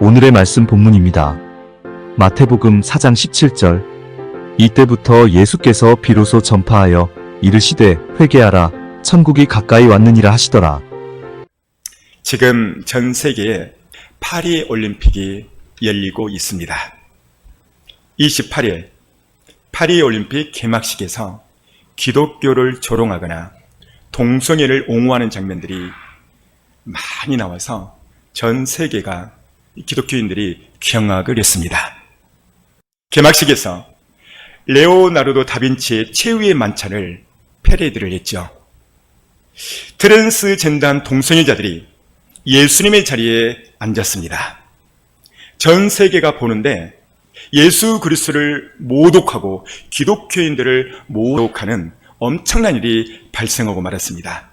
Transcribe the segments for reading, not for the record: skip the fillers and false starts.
오늘의 말씀 본문입니다. 마태복음 4장 17절. 이때부터 예수께서 비로소 전파하여 이르시되 회개하라 천국이 가까이 왔느니라 하시더라. 지금 전 세계에 파리 올림픽이 열리고 있습니다. 28일 파리 올림픽 개막식에서 기독교를 조롱하거나 동성애를 옹호하는 장면들이 많이 나와서 전 세계가 기독교인들이 경악을 했습니다. 개막식에서 레오나르도 다빈치의 최후의 만찬을 패러디를 했죠. 트랜스젠더한 동성애자들이 예수님의 자리에 앉았습니다. 전 세계가 보는데 예수 그리스도를 모독하고 기독교인들을 모독하는 엄청난 일이 발생하고 말았습니다.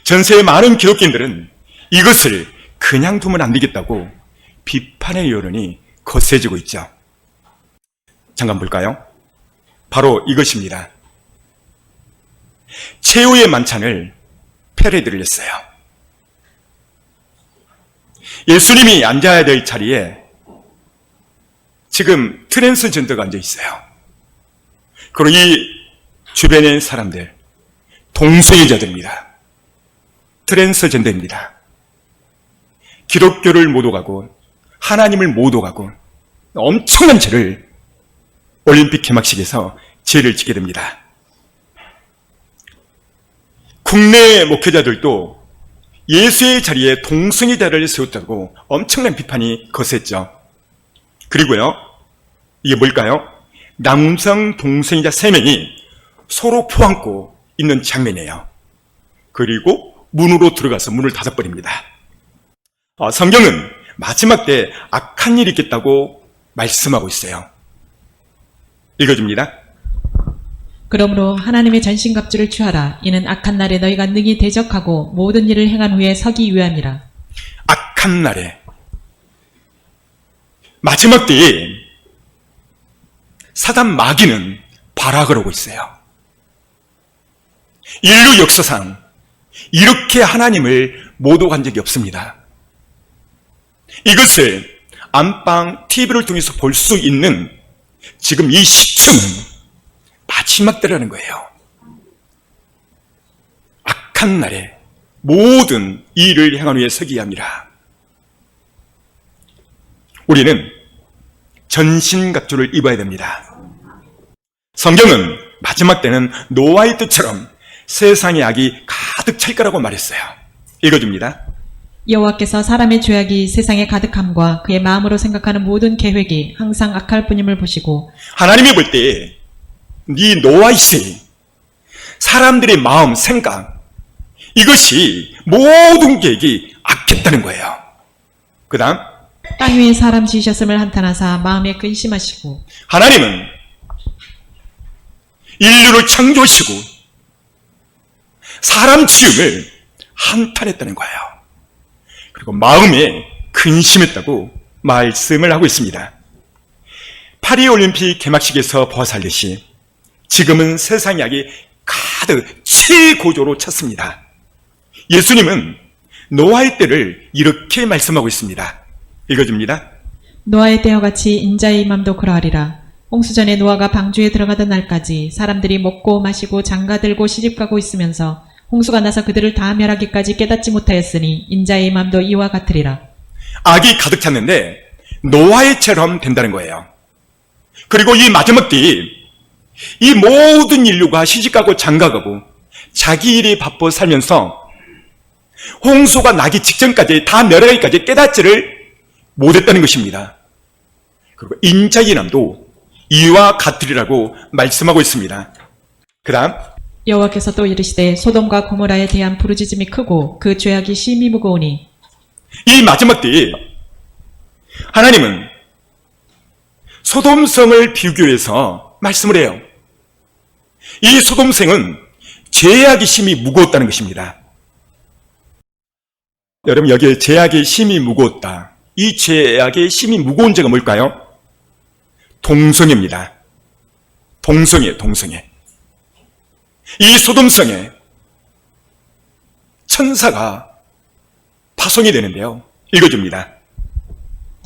전 세계 많은 기독교인들은 이것을 그냥 두면 안 되겠다고 비판의 여론이 거세지고 있죠. 잠깐 볼까요? 바로 이것입니다. 최후의 만찬을 패러디를 했어요. 예수님이 앉아야 될 자리에 지금 트랜스젠더가 앉아 있어요. 그리고 이 주변의 사람들, 동성애자들입니다. 트랜스젠더입니다. 기독교를 모독하고 하나님을 모독하고 엄청난 죄를 올림픽 개막식에서 죄를 짓게 됩니다. 국내 목회자들도 예수의 자리에 동성애자를 세웠다고 엄청난 비판이 거셌죠. 그리고요, 이게 뭘까요? 남성 동성애자 3명이 서로 포안고 있는 장면이에요. 그리고 문으로 들어가서 문을 닫아버립니다. 성경은 마지막 때 악한 일이 있겠다고 말씀하고 있어요. 읽어줍니다. 그러므로 하나님의 전신갑주를 취하라. 이는 악한 날에 너희가 능히 대적하고 모든 일을 행한 후에 서기 위함이라. 악한 날에 마지막 때에 사단 마귀는 발악을 하고 있어요. 인류 역사상 이렇게 하나님을 모독한 적이 없습니다. 이것을 안방 TV를 통해서 볼 수 있는 지금 이 시점은 마지막 때라는 거예요. 악한 날에 모든 일을 행한 후에 서기 합니다. 우리는 전신갑주를 입어야 됩니다. 성경은 마지막 때는 노아의 때처럼 세상의 악이 가득 찰 거라고 말했어요. 읽어줍니다. 여호와께서 사람의 죄악이 세상에 가득함과 그의 마음으로 생각하는 모든 계획이 항상 악할 뿐임을 보시고 하나님이 볼 때 네 노아의 시 사람들의 마음, 생각 이것이 모든 계획이 악했다는 거예요. 그 다음 땅 위에 사람 지으셨음을 한탄하사 마음에 근심하시고 하나님은 인류를 창조하시고 사람 지음을 한탄했다는 거예요. 그리고 마음에 근심했다고 말씀을 하고 있습니다. 파리올림픽 개막식에서 보아살듯이 지금은 세상의 악이 가득 최고조로 찼습니다. 예수님은 노아의 때를 이렇게 말씀하고 있습니다. 읽어줍니다. 노아의 때와 같이 인자의 임함도 그러하리라. 홍수전에 노아가 방주에 들어가던 날까지 사람들이 먹고 마시고 장가들고 시집가고 있으면서 홍수가 나서 그들을 다 멸하기까지 깨닫지 못하였으니 인자의 임함도 이와 같으리라. 악이 가득 찼는데 노아의처럼 된다는 거예요. 그리고 이 마지막 때에 이 모든 인류가 시집가고 장가가고 자기 일에 바빠 살면서 홍수가 나기 직전까지 다 멸하기까지 깨닫지를 못했다는 것입니다. 그리고 인자의 임함도 이와 같으리라고 말씀하고 있습니다. 그 다음 여호와께서 또 이르시되 소돔과 고모라에 대한 부르짖음이 크고 그 죄악이 심히 무거우니 이 마지막 때에 하나님은 소돔성을 비교해서 말씀을 해요. 이 소돔성은 죄악이 심히 무거웠다는 것입니다. 여러분 여기에 죄악이 심히 무거웠다. 이 죄악의 심히 무거운 죄가 뭘까요? 동성애입니다. 동성애. 이 소돔성에 천사가 파송이 되는데요. 읽어줍니다.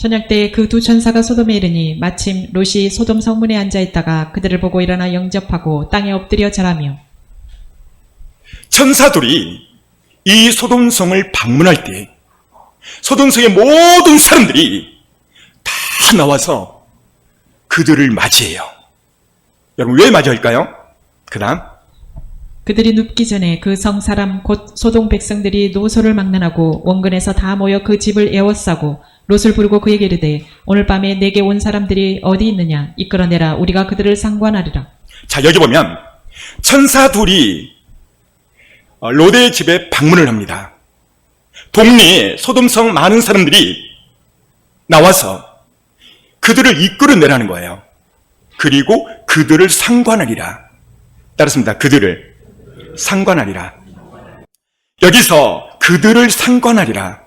저녁 때에 그 두 천사가 소돔에 이르니 마침 롯이 소돔 성문에 앉아 있다가 그들을 보고 일어나 영접하고 땅에 엎드려 절하며 천사들이 이 소돔성을 방문할 때 소돔성의 모든 사람들이 다 나와서 그들을 맞이해요. 여러분 왜 맞이할까요? 그 다음 그들이 눕기 전에 그 성 사람 곧 소돔 백성들이 노소를 막론하고 원근에서 다 모여 그 집을 에워싸고 롯을 부르고 그에게 이르되 오늘 밤에 내게 온 사람들이 어디 있느냐 이끌어내라 우리가 그들을 상관하리라. 자 여기 보면 천사 둘이 롯의 집에 방문을 합니다. 동네에 소돔성 많은 사람들이 나와서 그들을 이끌어내라는 거예요. 그리고 그들을 상관하리라. 따랐습니다. 그들을 상관하리라. 여기서 그들을 상관하리라.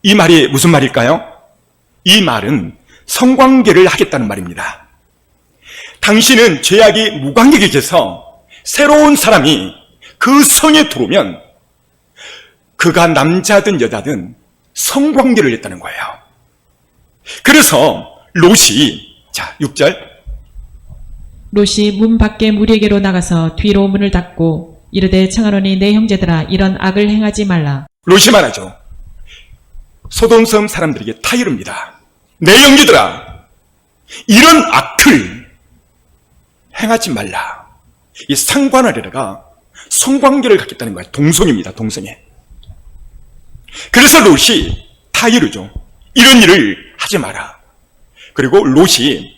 이 말이 무슨 말일까요? 이 말은 성관계를 하겠다는 말입니다. 당신은 죄악이 무관계에 계셔서 새로운 사람이 그 성에 들어오면 그가 남자든 여자든 성관계를 했다는 거예요. 그래서 롯이 자 6절 롯이 문 밖에 무리에게로 나가서 뒤로 문을 닫고 이르되 청하노니 내 형제들아 이런 악을 행하지 말라. 롯이 말하죠. 소돔성 사람들에게 타이릅니다. 내 형제들아 이런 악을 행하지 말라. 이 상관하리라가 성관계를 갖겠다는 거예요. 동성입니다. 동성애. 그래서 롯이 타이르죠. 이런 일을 하지 마라. 그리고 롯이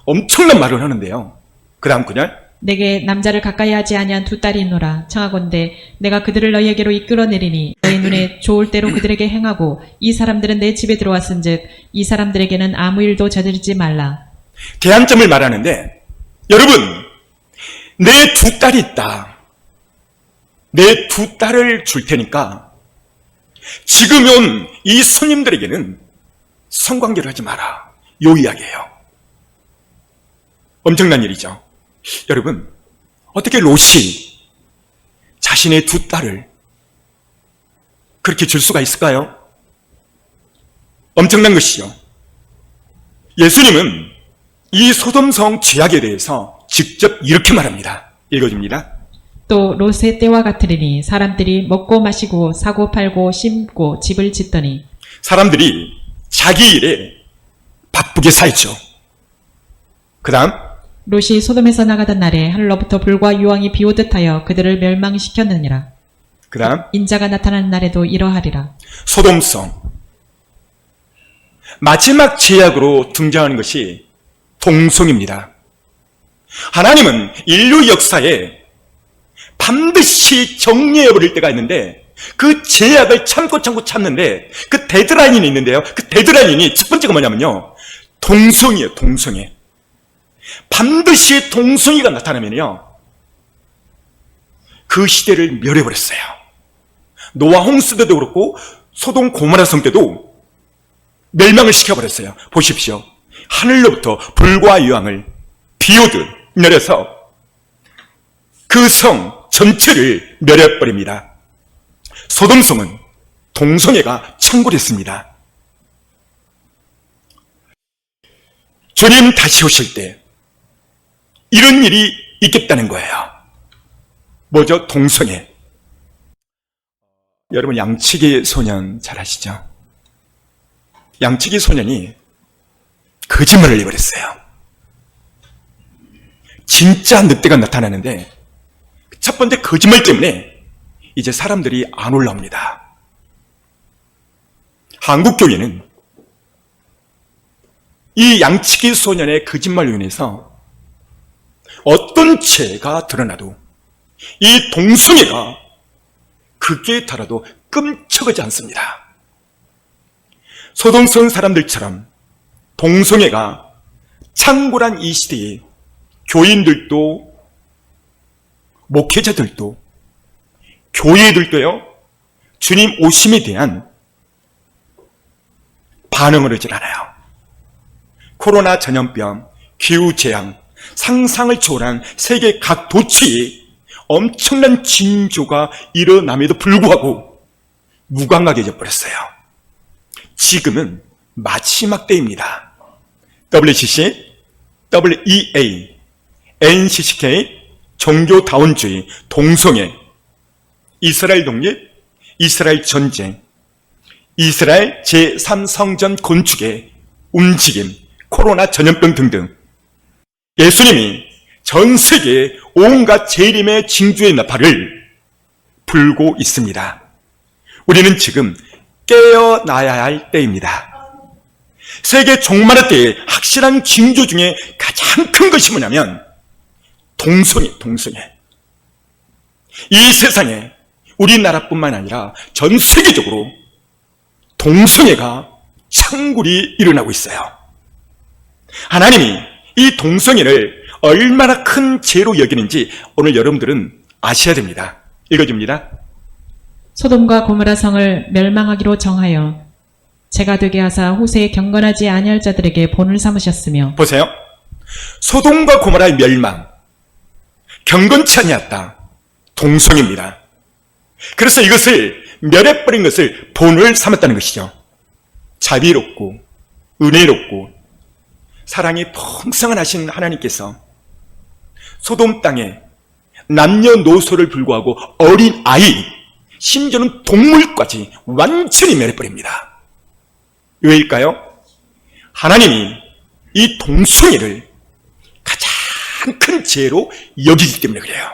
엄청난 말을 하는데요. 그 다음 그냥 내게 남자를 가까이 하지 아니한 두 딸이 있노라. 청하건대 내가 그들을 너희에게로 이끌어내리니 너희 눈에 좋을 대로 그들에게 행하고 이 사람들은 내 집에 들어왔은즉 이 사람들에게는 아무 일도 저지르지 말라. 대안점을 말하는데 여러분 내 두 딸이 있다. 내 두 딸을 줄 테니까 지금 온 이 손님들에게는 성관계를 하지 마라. 요 이야기예요. 엄청난 일이죠. 여러분 어떻게 롯이 자신의 두 딸을 그렇게 줄 수가 있을까요? 엄청난 것이죠. 예수님은 이 소돔성 죄악에 대해서 직접 이렇게 말합니다. 읽어줍니다. 또 롯의 때와 같으리니 사람들이 먹고 마시고 사고 팔고 심고 집을 짓더니 사람들이 자기 일에 바쁘게 살죠. 그 다음 롯이 소돔에서 나가던 날에 하늘로부터 불과 유황이 비오듯 하여 그들을 멸망시켰느니라. 그 다음 인자가 나타나는 날에도 이러하리라. 소돔성 마지막 죄악으로 등장하는 것이 동성입니다. 하나님은 인류 역사에 반드시 정리해버릴 때가 있는데 그 죄악을 참고 참는데 그 데드라인이 있는데요. 그 데드라인이 첫 번째가 뭐냐면요. 동성이에요. 동성애. 반드시 동성애가 나타나면요. 그 시대를 멸해버렸어요. 노아 홍수 때도 그렇고 소돔 고모라 성 때도 멸망을 시켜버렸어요. 보십시오. 하늘로부터 불과 유황을 비오듯 내려서 그 성 전체를 멸해버립니다. 소돔성은 동성애가 창궐했습니다. 주님 다시 오실 때 이런 일이 있겠다는 거예요. 뭐죠? 동성애. 여러분 양치기 소년 잘 아시죠? 양치기 소년이 거짓말을 해버렸어요. 진짜 늑대가 나타나는데 첫 번째 거짓말 때문에 이제 사람들이 안 올라옵니다. 한국교회는 이 양치기 소년의 거짓말로 인해서 어떤 죄가 드러나도 이 동성애가 극에 달아도 끔찍하지 않습니다. 소돔성 사람들처럼 동성애가 창궐한 이 시대에 교인들도 목회자들도 교회들도요 주님 오심에 대한 반응을 하질 않아요. 코로나 전염병, 기후재앙, 상상을 초월한 세계 각 도처에 엄청난 징조가 일어남에도 불구하고 무감각해져 버렸어요. 지금은 마지막 때입니다. WCC, WEA, NCCK, 종교다원주의, 동성애, 이스라엘 독립, 이스라엘 전쟁, 이스라엘 제3성전 건축의 움직임, 코로나 전염병 등등 예수님이 전 세계 온갖 재림의 징조의 나팔을 불고 있습니다. 우리는 지금 깨어나야 할 때입니다. 세계 종말의 때의 확실한 징조 중에 가장 큰 것이 뭐냐면 동성애. 이 세상에 우리나라뿐만 아니라 전 세계적으로 동성애가 창굴이 일어나고 있어요. 하나님이 이 동성애를 얼마나 큰 죄로 여기는지 오늘 여러분들은 아셔야 됩니다. 읽어줍니다. 소돔과 고모라 성을 멸망하기로 정하여 제가 되게 하사 후세에 경건하지 아니할 자들에게 본을 삼으셨으며. 보세요. 소돔과 고모라의 멸망, 경건치 아니었다. 동성애입니다. 그래서 이것을 멸해버린 것을 본을 삼았다는 것이죠. 자비롭고 은혜롭고 사랑이 풍성한 하신 하나님께서 소돔 땅에 남녀노소를 불구하고 어린 아이, 심지어는 동물까지 완전히 멸해버립니다. 왜일까요? 하나님이 이 동성애를 가장 큰 죄로 여기기 때문에 그래요.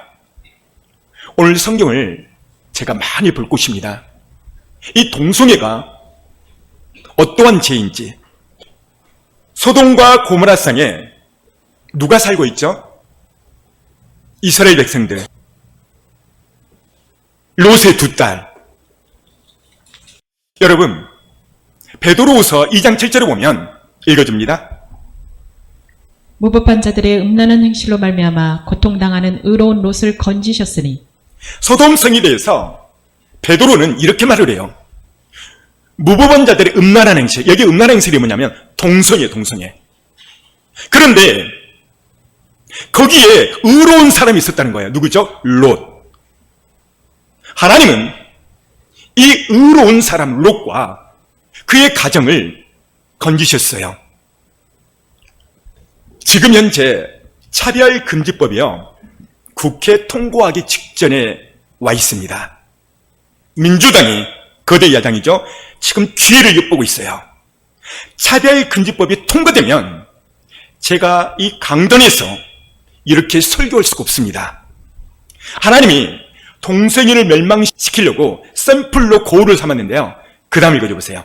오늘 성경을 제가 많이 볼 것입니다. 이 동성애가 어떠한 죄인지. 소돔과 고모라 성에 누가 살고 있죠? 이스라엘 백성들. 롯의 두 딸. 여러분, 베드로후서 2장 7절을 보면 읽어줍니다. 무법한 자들의 음란한 행실로 말미암아 고통당하는 의로운 롯을 건지셨으니. 소돔 성에 대해서 베드로는 이렇게 말을 해요. 무법한 자들의 음란한 행실. 여기 음란한 행실이 뭐냐면 동성애. 그런데 거기에 의로운 사람이 있었다는 거예요. 누구죠? 롯. 하나님은 이 의로운 사람 롯과 그의 가정을 건지셨어요. 지금 현재 차별금지법이요, 국회 통과하기 직전에 와 있습니다. 민주당이, 거대 야당이죠, 지금 기회를 엿보고 있어요. 차별금지법이 통과되면 제가 이 강단에서 이렇게 설교할 수가 없습니다. 하나님이 동성애를 멸망시키려고 샘플로 고울을 삼았는데요. 그 다음 읽어줘보세요.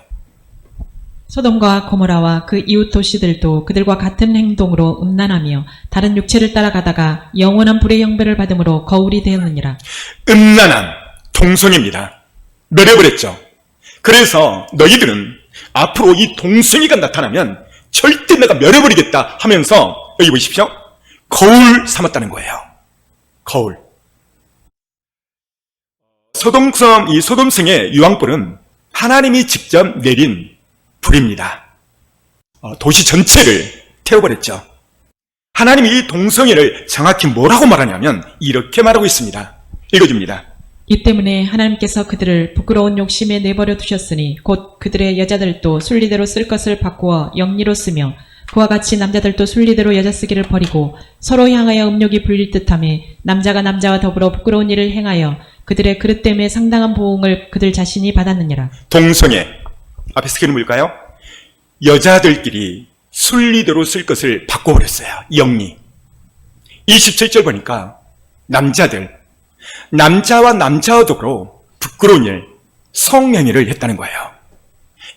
소돔과 고모라와 그 이웃 도시들도 그들과 같은 행동으로 음란하며 다른 육체를 따라가다가 영원한 불의 형벌을 받음으로 거울이 되었느니라. 음란한 동성애입니다. 멸해버렸죠. 그래서 너희들은 앞으로 이 동성애가 나타나면 절대 내가 멸해버리겠다 하면서 여기 보십시오. 거울 삼았다는 거예요. 거울. 이 소돔성의 유황불은 하나님이 직접 내린 불입니다. 도시 전체를 태워버렸죠. 하나님이 이 동성애를 정확히 뭐라고 말하냐면 이렇게 말하고 있습니다. 읽어줍니다. 이 때문에 하나님께서 그들을 부끄러운 욕심에 내버려 두셨으니 곧 그들의 여자들도 순리대로 쓸 것을 바꾸어 영리로 쓰며 그와 같이 남자들도 순리대로 여자 쓰기를 버리고 서로 향하여 음욕이 불릴 듯하며 남자가 남자와 더불어 부끄러운 일을 행하여 그들의 그릇 때문에 상당한 보응을 그들 자신이 받았느니라. 동성애. 앞에 스크린 볼까요? 여자들끼리 순리대로 쓸 것을 바꿔버렸어요. 영리. 27절 보니까 남자와 남자와 더불어 부끄러운 일, 성행위를 했다는 거예요.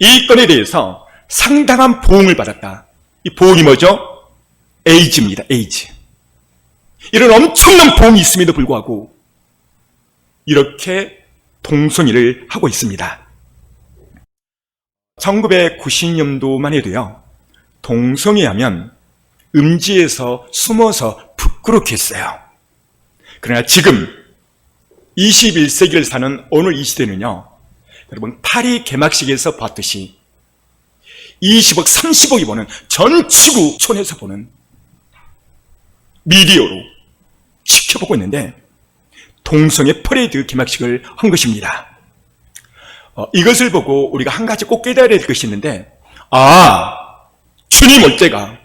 이 건에 대해서 상당한 보응을 받았다. 이 보응이 뭐죠? 에이즈입니다. 에이즈. 이런 엄청난 보응이 있음에도 불구하고 이렇게 동성애를 하고 있습니다. 1990년도만 해도요, 동성애 하면 음지에서 숨어서 부끄럽게 했어요. 그러나 지금 21세기를 사는 오늘 이 시대는요, 여러분 파리 개막식에서 봤듯이 20억, 30억이 보는 전 지구촌에서 보는 미디어로 지켜보고 있는데 동성애 퍼레이드 개막식을 한 것입니다. 이것을 보고 우리가 한 가지 꼭 깨달아야 될 것이 있는데 아, 주님 올 때가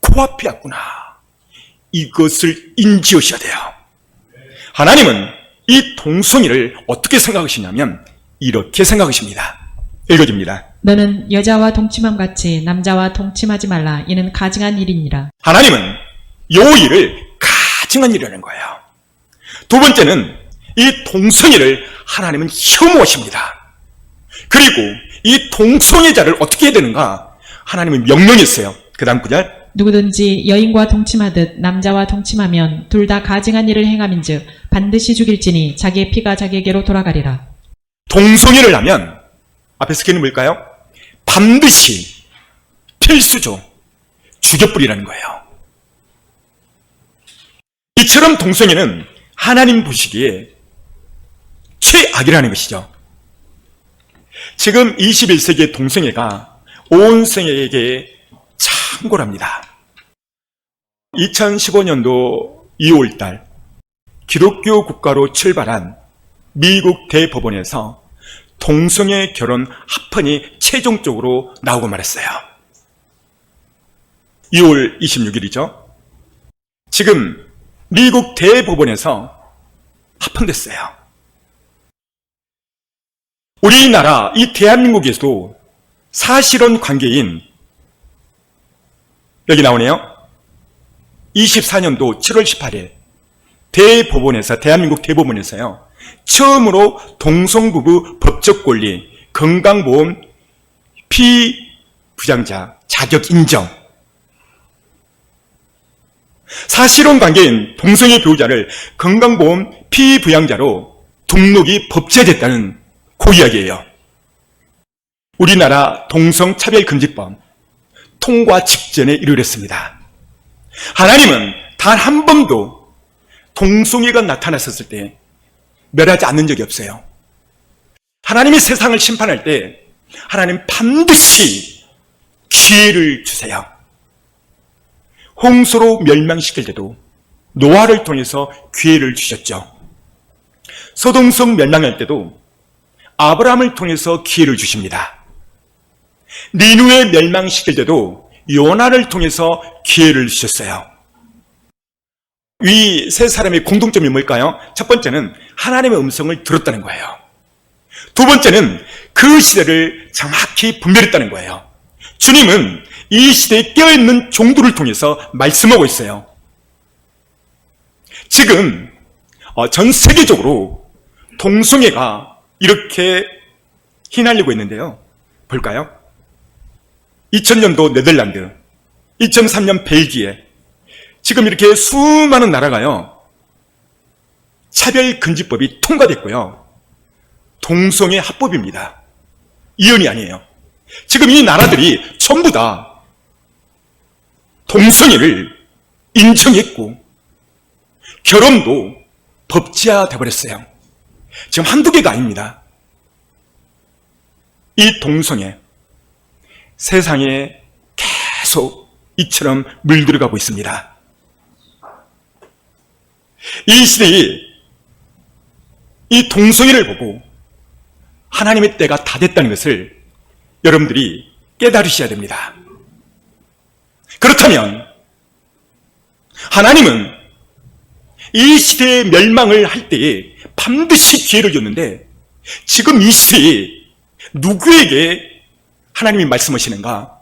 코앞에 왔구나. 이것을 인지하셔야 돼요. 하나님은 이 동성애를 어떻게 생각하시냐면 이렇게 생각하십니다. 읽어줍니다. 너는 여자와 동침함 같이 남자와 동침하지 말라. 이는 가증한 일이니라. 하나님은 요 일을 가증한 일이라는 거예요. 두 번째는 이 동성애를 하나님은 혐오하십니다. 그리고 이 동성애자를 어떻게 해야 되는가? 하나님은 명령했어요. 그 다음 구절. 누구든지 여인과 동침하듯 남자와 동침하면 둘 다 가증한 일을 행함인즉 반드시 죽일지니 자기의 피가 자기에게로 돌아가리라. 동성애를 하면 앞에 스킬은 뭘까요? 반드시 필수죠. 죽여버리라는 거예요. 이처럼 동성애는 하나님 보시기에 최악이라는 것이죠. 지금 21세기의 동성애가 온 세계에게 창궐합니다. 2015년도 2월달 기독교 국가로 출발한 미국 대법원에서 동성애 결혼 합헌이 최종적으로 나오고 말았어요. 2월 26일이죠. 지금 미국 대법원에서 합헌됐어요. 우리나라 이 대한민국에서도 사실혼 관계인 여기 나오네요. 24년도 7월 18일 대법원에서 대한민국 대법원에서요. 처음으로 동성부부 법적 권리, 건강보험 피부양자 자격 인정. 사실혼 관계인 동성애 배우자를 건강보험 피부양자로 등록이 법제됐다는 그 이야기예요. 우리나라 동성차별금지법 통과 직전에 이르렀습니다. 하나님은 단 한 번도 동성애가 나타났었을 때 멸하지 않는 적이 없어요. 하나님이 세상을 심판할 때 하나님 반드시 기회를 주세요. 홍수로 멸망시킬 때도 노아를 통해서 기회를 주셨죠. 소돔성 멸망할 때도 아브라함을 통해서 기회를 주십니다. 니누에 멸망시킬 때도 요나를 통해서 기회를 주셨어요. 이 세 사람의 공통점이 뭘까요? 첫 번째는 하나님의 음성을 들었다는 거예요. 두 번째는 그 시대를 정확히 분별했다는 거예요. 주님은 이 시대에 깨어있는 종들을 통해서 말씀하고 있어요. 지금 전 세계적으로 동성애가 이렇게 휘날리고 있는데요. 볼까요? 2000년도 네덜란드, 2003년 벨기에, 지금 이렇게 수많은 나라가요. 차별금지법이 통과됐고요. 동성애 합법입니다. 이혼이 아니에요. 지금 이 나라들이 전부 다 동성애를 인정했고 결혼도 법제화 돼버렸어요. 지금 한두 개가 아닙니다. 이 동성애 세상에 계속 이처럼 물들어가고 있습니다. 이 시대에 이 동성애를 보고 하나님의 때가 다 됐다는 것을 여러분들이 깨달으셔야 됩니다. 그렇다면 하나님은 이 시대의 멸망을 할 때에 반드시 기회를 줬는데 지금 이 시대에 누구에게 하나님이 말씀하시는가?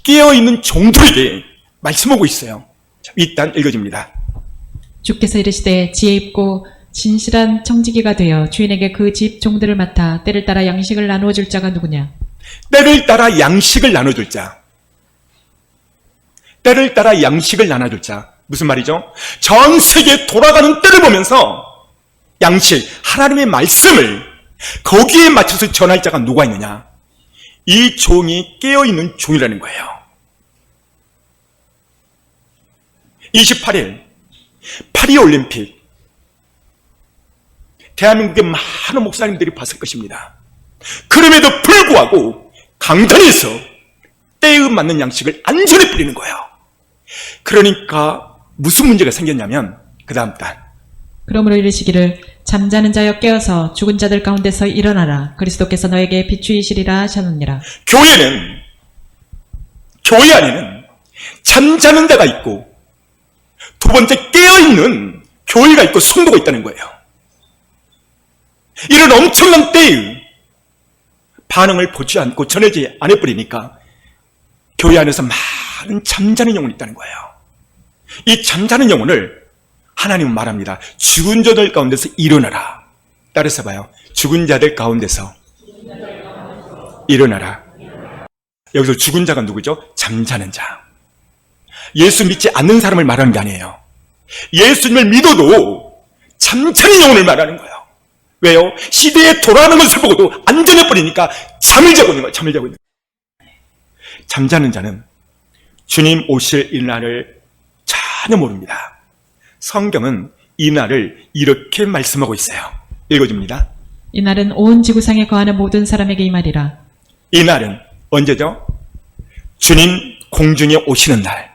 깨어있는 종들에게 말씀하고 있어요. 일단 읽어줍니다. 주께서 이르시되 지혜 있고 진실한 청지기가 되어 주인에게 그 집 종들을 맡아 때를 따라 양식을 나누어 줄 자가 누구냐? 때를 따라 양식을 나눠줄 자. 때를 따라 양식을 나눠줄 자. 무슨 말이죠? 전 세계 돌아가는 때를 보면서 양식, 하나님의 말씀을 거기에 맞춰서 전할 자가 누가 있느냐? 이 종이 깨어있는 종이라는 거예요. 28일 파리올림픽 대한민국의 많은 목사님들이 봤을 것입니다. 그럼에도 불구하고 강단에서 때에 맞는 양식을 안전히 뿌리는 거예요. 그러니까 무슨 문제가 생겼냐면 그 다음 단 그러므로 이르시기를 잠자는 자여 깨어서 죽은 자들 가운데서 일어나라. 그리스도께서 너에게 비추이시리라 하셨느니라. 교회는 교회 안에는 잠자는 자가 있고 두 번째 깨어있는 교회가 있고 성도가 있다는 거예요. 이런 엄청난 때의 반응을 보지 않고 전해지 않아버리니까 교회 안에서 많은 잠자는 영혼이 있다는 거예요. 이 잠자는 영혼을 하나님은 말합니다. 죽은 자들 가운데서 일어나라. 따라서 봐요. 죽은 자들 가운데서 일어나라. 여기서 죽은 자가 누구죠? 잠자는 자. 예수 믿지 않는 사람을 말하는 게 아니에요. 예수님을 믿어도 잠자는 영혼을 말하는 거예요. 왜요? 시대에 돌아가는 것을 보고도 안전해버리니까 잠을 자고 있는 거예요. 잠을 자고 있는 거예요. 잠자는 자는 주님 오실 이 날을 전혀 모릅니다. 성경은 이 날을 이렇게 말씀하고 있어요. 읽어줍니다. 이 날은 온 지구상에 거하는 모든 사람에게 이 말이라. 이 날은 언제죠? 주님 공중에 오시는 날,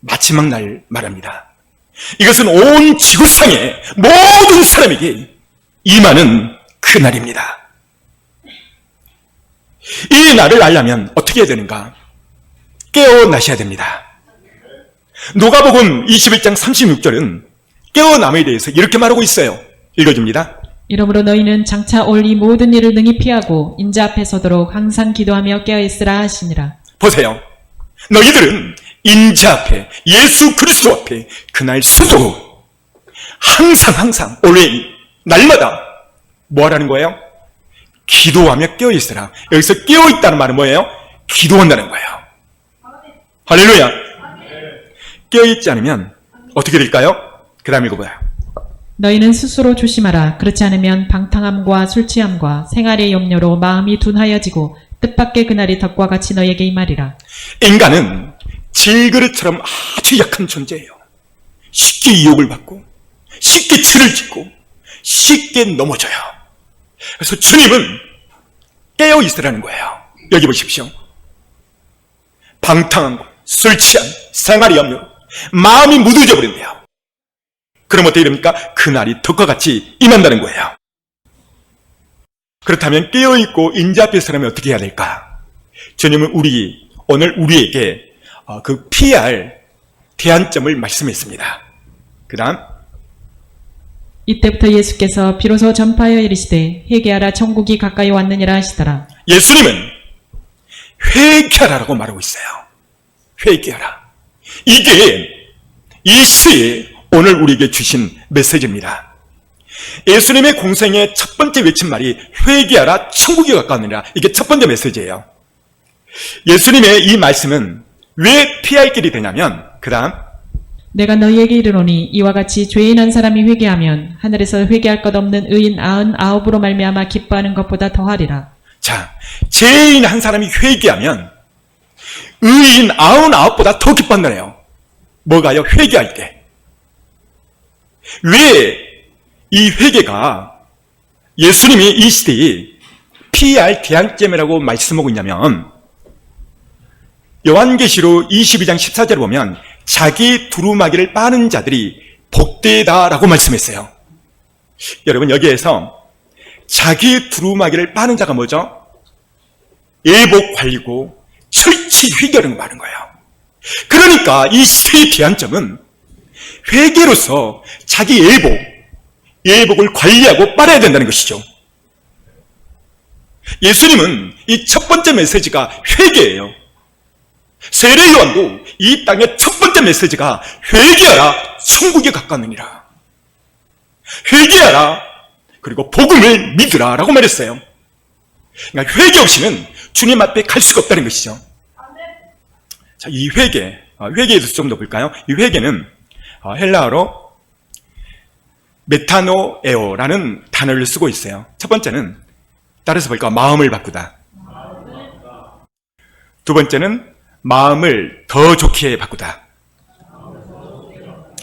마지막 날 말합니다. 이것은 온 지구상의 모든 사람에게 임하는 그 날입니다. 이 날을 알려면 어떻게 해야 되는가? 깨어나셔야 됩니다. 누가복음 21장 36절은 깨어남에 대해서 이렇게 말하고 있어요. 읽어줍니다. 이러므로 너희는 장차 올 이 모든 일을 능히 피하고 인자 앞에 서도록 항상 기도하며 깨어있으라 하시니라. 보세요. 너희들은 인자 앞에, 예수 그리스도 앞에 그날 서도록 항상 always 날마다 뭐 하라는 거예요? 기도하며 깨어있으라. 여기서 깨어있다는 말은 뭐예요? 기도한다는 거예요. 할렐루야. 깨어있지 않으면 어떻게 될까요? 그 다음 읽어봐요. 너희는 스스로 조심하라. 그렇지 않으면 방탕함과 술취함과 생활의 염려로 마음이 둔하여지고 뜻밖의 그날이 덕과 같이 너희에게 임하리라. 인간은 질그릇처럼 아주 약한 존재예요. 쉽게 유혹을 받고 쉽게 치를 짓고 쉽게 넘어져요. 그래서 주님은 깨어있으라는 거예요. 여기 보십시오. 방탕함과 술취함, 생활의 염려로 마음이 무뎌져 버린대요. 그럼 어떻게 됩니까? 그날이 덕과 같이 임한다는 거예요. 그렇다면 깨어있고 인자 앞에 서려면 어떻게 해야 될까? 주님은 오늘 우리에게 그 피할 대안점을 말씀했습니다. 그 다음 이때부터 예수께서 비로소 전파하여 이르시되 회개하라 천국이 가까이 왔느니라 하시더라. 예수님은 회개하라라고 말하고 있어요. 회개하라. 이게 이 시대에 오늘 우리에게 주신 메시지입니다. 예수님의 공생의 첫 번째 외친 말이 회개하라 천국이 가까우니라. 이게 첫 번째 메시지예요. 예수님의 이 말씀은 왜 피할 길이 되냐면 그 다음 내가 너희에게 이르노니 이와 같이 죄인 한 사람이 회개하면 하늘에서 회개할 것 없는 의인 99으로 말미암아 기뻐하는 것보다 더하리라. 자, 죄인 한 사람이 회개하면 의인 99보다 더 기뻐한다네요. 뭐가요? 회개할 때. 왜 이 회개가 예수님이 이 시대에 피할 대안점이라고 말씀하고 있냐면 요한계시록 22장 14절을 보면 자기 두루마기를 빠는 자들이 복되다라고 말씀했어요. 여러분 여기에서 자기 두루마기를 빠는 자가 뭐죠? 예복 관리고 철치 회개하는 거 하는 거예요. 그러니까 이 시대의 대안점은 회개로서 자기 예복을 관리하고 빨아야 된다는 것이죠. 예수님은 이 첫 번째 메시지가 회개예요. 세례 요한도 이 땅의 첫 번째 메시지가 회개하라 천국에 가까우니라. 회개하라 그리고 복음을 믿으라 라고 말했어요. 그러니까 회개 없이는 주님 앞에 갈 수가 없다는 것이죠. 자, 이 회개에 대해서 좀 더 볼까요? 이 회개는 헬라어로 메타노에오라는 단어를 쓰고 있어요. 첫 번째는 따라서 볼까? 마음을 바꾸다. 두 번째는 마음을 더 좋게 바꾸다.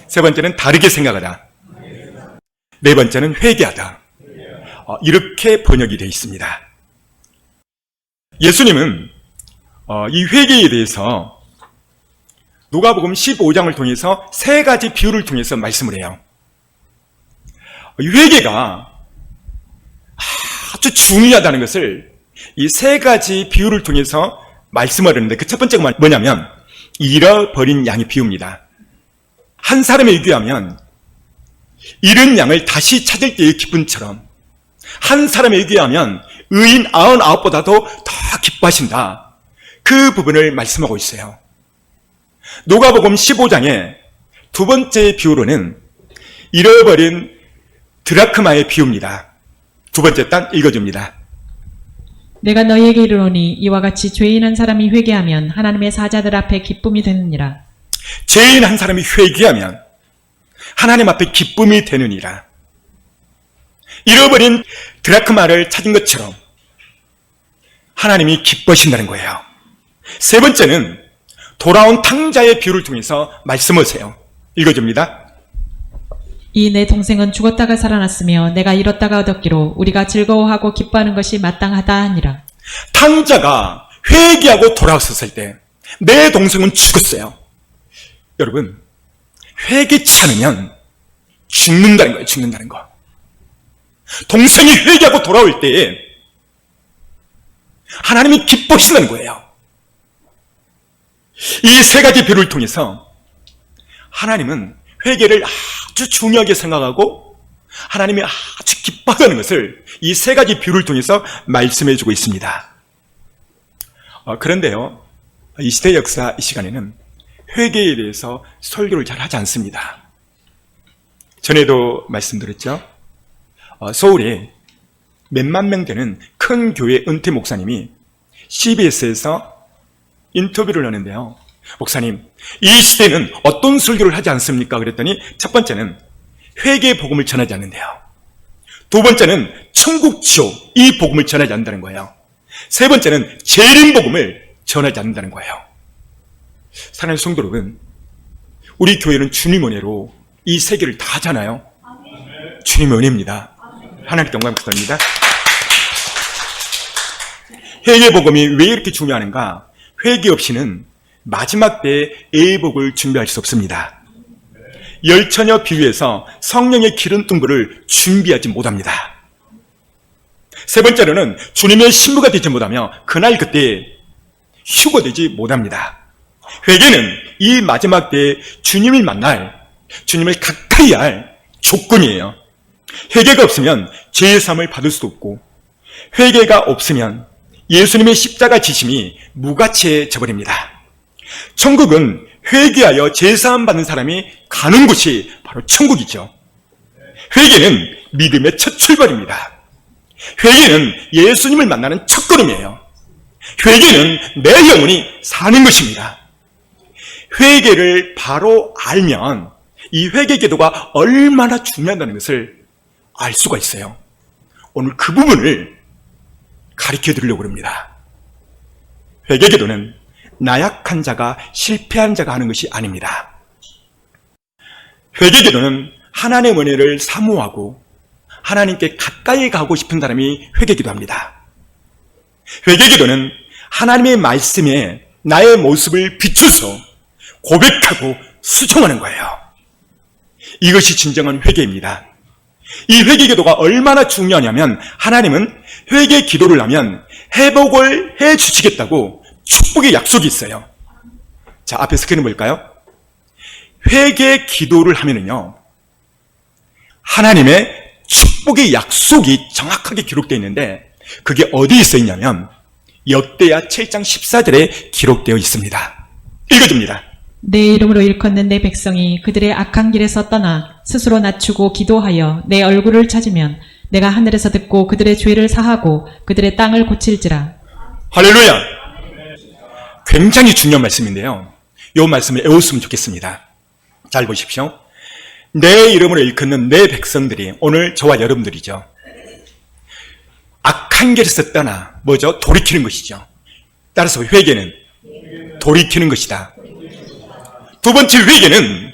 세 번째는 다르게 생각하다. 네 번째는 회개하다. 이렇게 번역이 되어 있습니다. 예수님은 이 회개에 대해서 누가복음 15장을 통해서 세 가지 비유를 통해서 말씀을 해요. 이 회개가 아주 중요하다는 것을 이 세 가지 비유를 통해서 말씀을 하는데 그 첫 번째가 뭐냐면 잃어버린 양의 비유입니다. 한 사람에 의하면 잃은 양을 다시 찾을 때의 기쁨처럼 한 사람에 의하면 의인 99보다도 더 기뻐하신다. 그 부분을 말씀하고 있어요. 누가복음 15장의 두 번째 비유로는 잃어버린 드라크마의 비유입니다. 두 번째 단 읽어줍니다. 내가 너희에게 이르노니 이와 같이 죄인 한 사람이 회개하면 하나님의 사자들 앞에 기쁨이 되느니라. 죄인 한 사람이 회개하면 하나님 앞에 기쁨이 되느니라. 잃어버린 드라크마를 찾은 것처럼 하나님이 기뻐하신다는 거예요. 세 번째는 돌아온 탕자의 비유를 통해서 말씀하세요. 읽어줍니다. 이 내 동생은 죽었다가 살아났으며 내가 잃었다가 얻었기로 우리가 즐거워하고 기뻐하는 것이 마땅하다 하니라. 탕자가 회개하고 돌아왔었을 때 내 동생은 죽었어요. 여러분, 회개치 않으면 죽는다는 거예요. 죽는다는 거. 동생이 회개하고 돌아올 때에 하나님이 기뻐하신다는 거예요. 이 세 가지 비유를 통해서 하나님은 회개를 아주 중요하게 생각하고 하나님이 아주 기뻐하는 것을 이 세 가지 비유를 통해서 말씀해 주고 있습니다. 그런데요, 이 시대 역사 이 시간에는 회개에 대해서 설교를 잘 하지 않습니다. 전에도 말씀드렸죠. 서울에 몇만 명 되는 큰 교회 은퇴 목사님이 CBS에서 인터뷰를 하는데요. 목사님, 이 시대는 어떤 설교를 하지 않습니까? 그랬더니 첫 번째는 회개의 복음을 전하지 않는데요. 두 번째는 천국 지옥 이 복음을 전하지 않는다는 거예요. 세 번째는 재림 복음을 전하지 않는다는 거예요. 사랑하는 성도 여러분, 우리 교회는 주님 은혜로 이 세 개를 다 하잖아요. 주님의 은혜입니다. 하나님께 영광 드립니다. 회개 복음이 왜 이렇게 중요한가? 회개 없이는 마지막 때의 애복을 준비할 수 없습니다. 열처녀 비유에서 성령의 기름 등불을 준비하지 못합니다. 세 번째로는 주님의 신부가 되지 못하며 그날 그때 휴거되지 못합니다. 회개는 이 마지막 때에 주님을 만날, 주님을 가까이 할 조건이에요. 회개가 없으면 죄의 사함을 받을 수도 없고, 회개가 없으면 예수님의 십자가 지심이 무가치해져 버립니다. 천국은 회개하여 죄사함 받는 사람이 가는 곳이 바로 천국이죠. 회개는 믿음의 첫 출발입니다. 회개는 예수님을 만나는 첫 걸음이에요. 회개는 내 영혼이 사는 것입니다. 회개를 바로 알면 이 회개 기도가 얼마나 중요하다는 것을 알 수가 있어요. 오늘 그 부분을 가르쳐 드리려고 합니다. 회개 기도는 나약한 자가 실패한 자가 하는 것이 아닙니다. 회개 기도는 하나님의 은혜를 사모하고 하나님께 가까이 가고 싶은 사람이 회개 기도합니다. 회개 기도는 하나님의 말씀에 나의 모습을 비춰서 고백하고 수정하는 거예요. 이것이 진정한 회개입니다. 이 회개 기도가 얼마나 중요하냐면 하나님은 회개 기도를 하면 회복을 해 주시겠다고 축복의 약속이 있어요. 자, 앞에 스크린 볼까요? 회개 기도를 하면은요, 하나님의 축복의 약속이 정확하게 기록되어 있는데 그게 어디에 써 있냐면 역대하 7장 14절에 기록되어 있습니다. 읽어줍니다. 내 이름으로 일컫는 내 백성이 그들의 악한 길에서 떠나 스스로 낮추고 기도하여 내 얼굴을 찾으면 내가 하늘에서 듣고 그들의 죄를 사하고 그들의 땅을 고칠지라. 할렐루야! 굉장히 중요한 말씀인데요. 이 말씀을 외웠으면 좋겠습니다. 잘 보십시오. 내 이름으로 일컫는 내 백성들이 오늘 저와 여러분들이죠. 악한 길에서 떠나 뭐죠? 돌이키는 것이죠. 따라서 회개는 돌이키는 것이다. 두 번째 회개는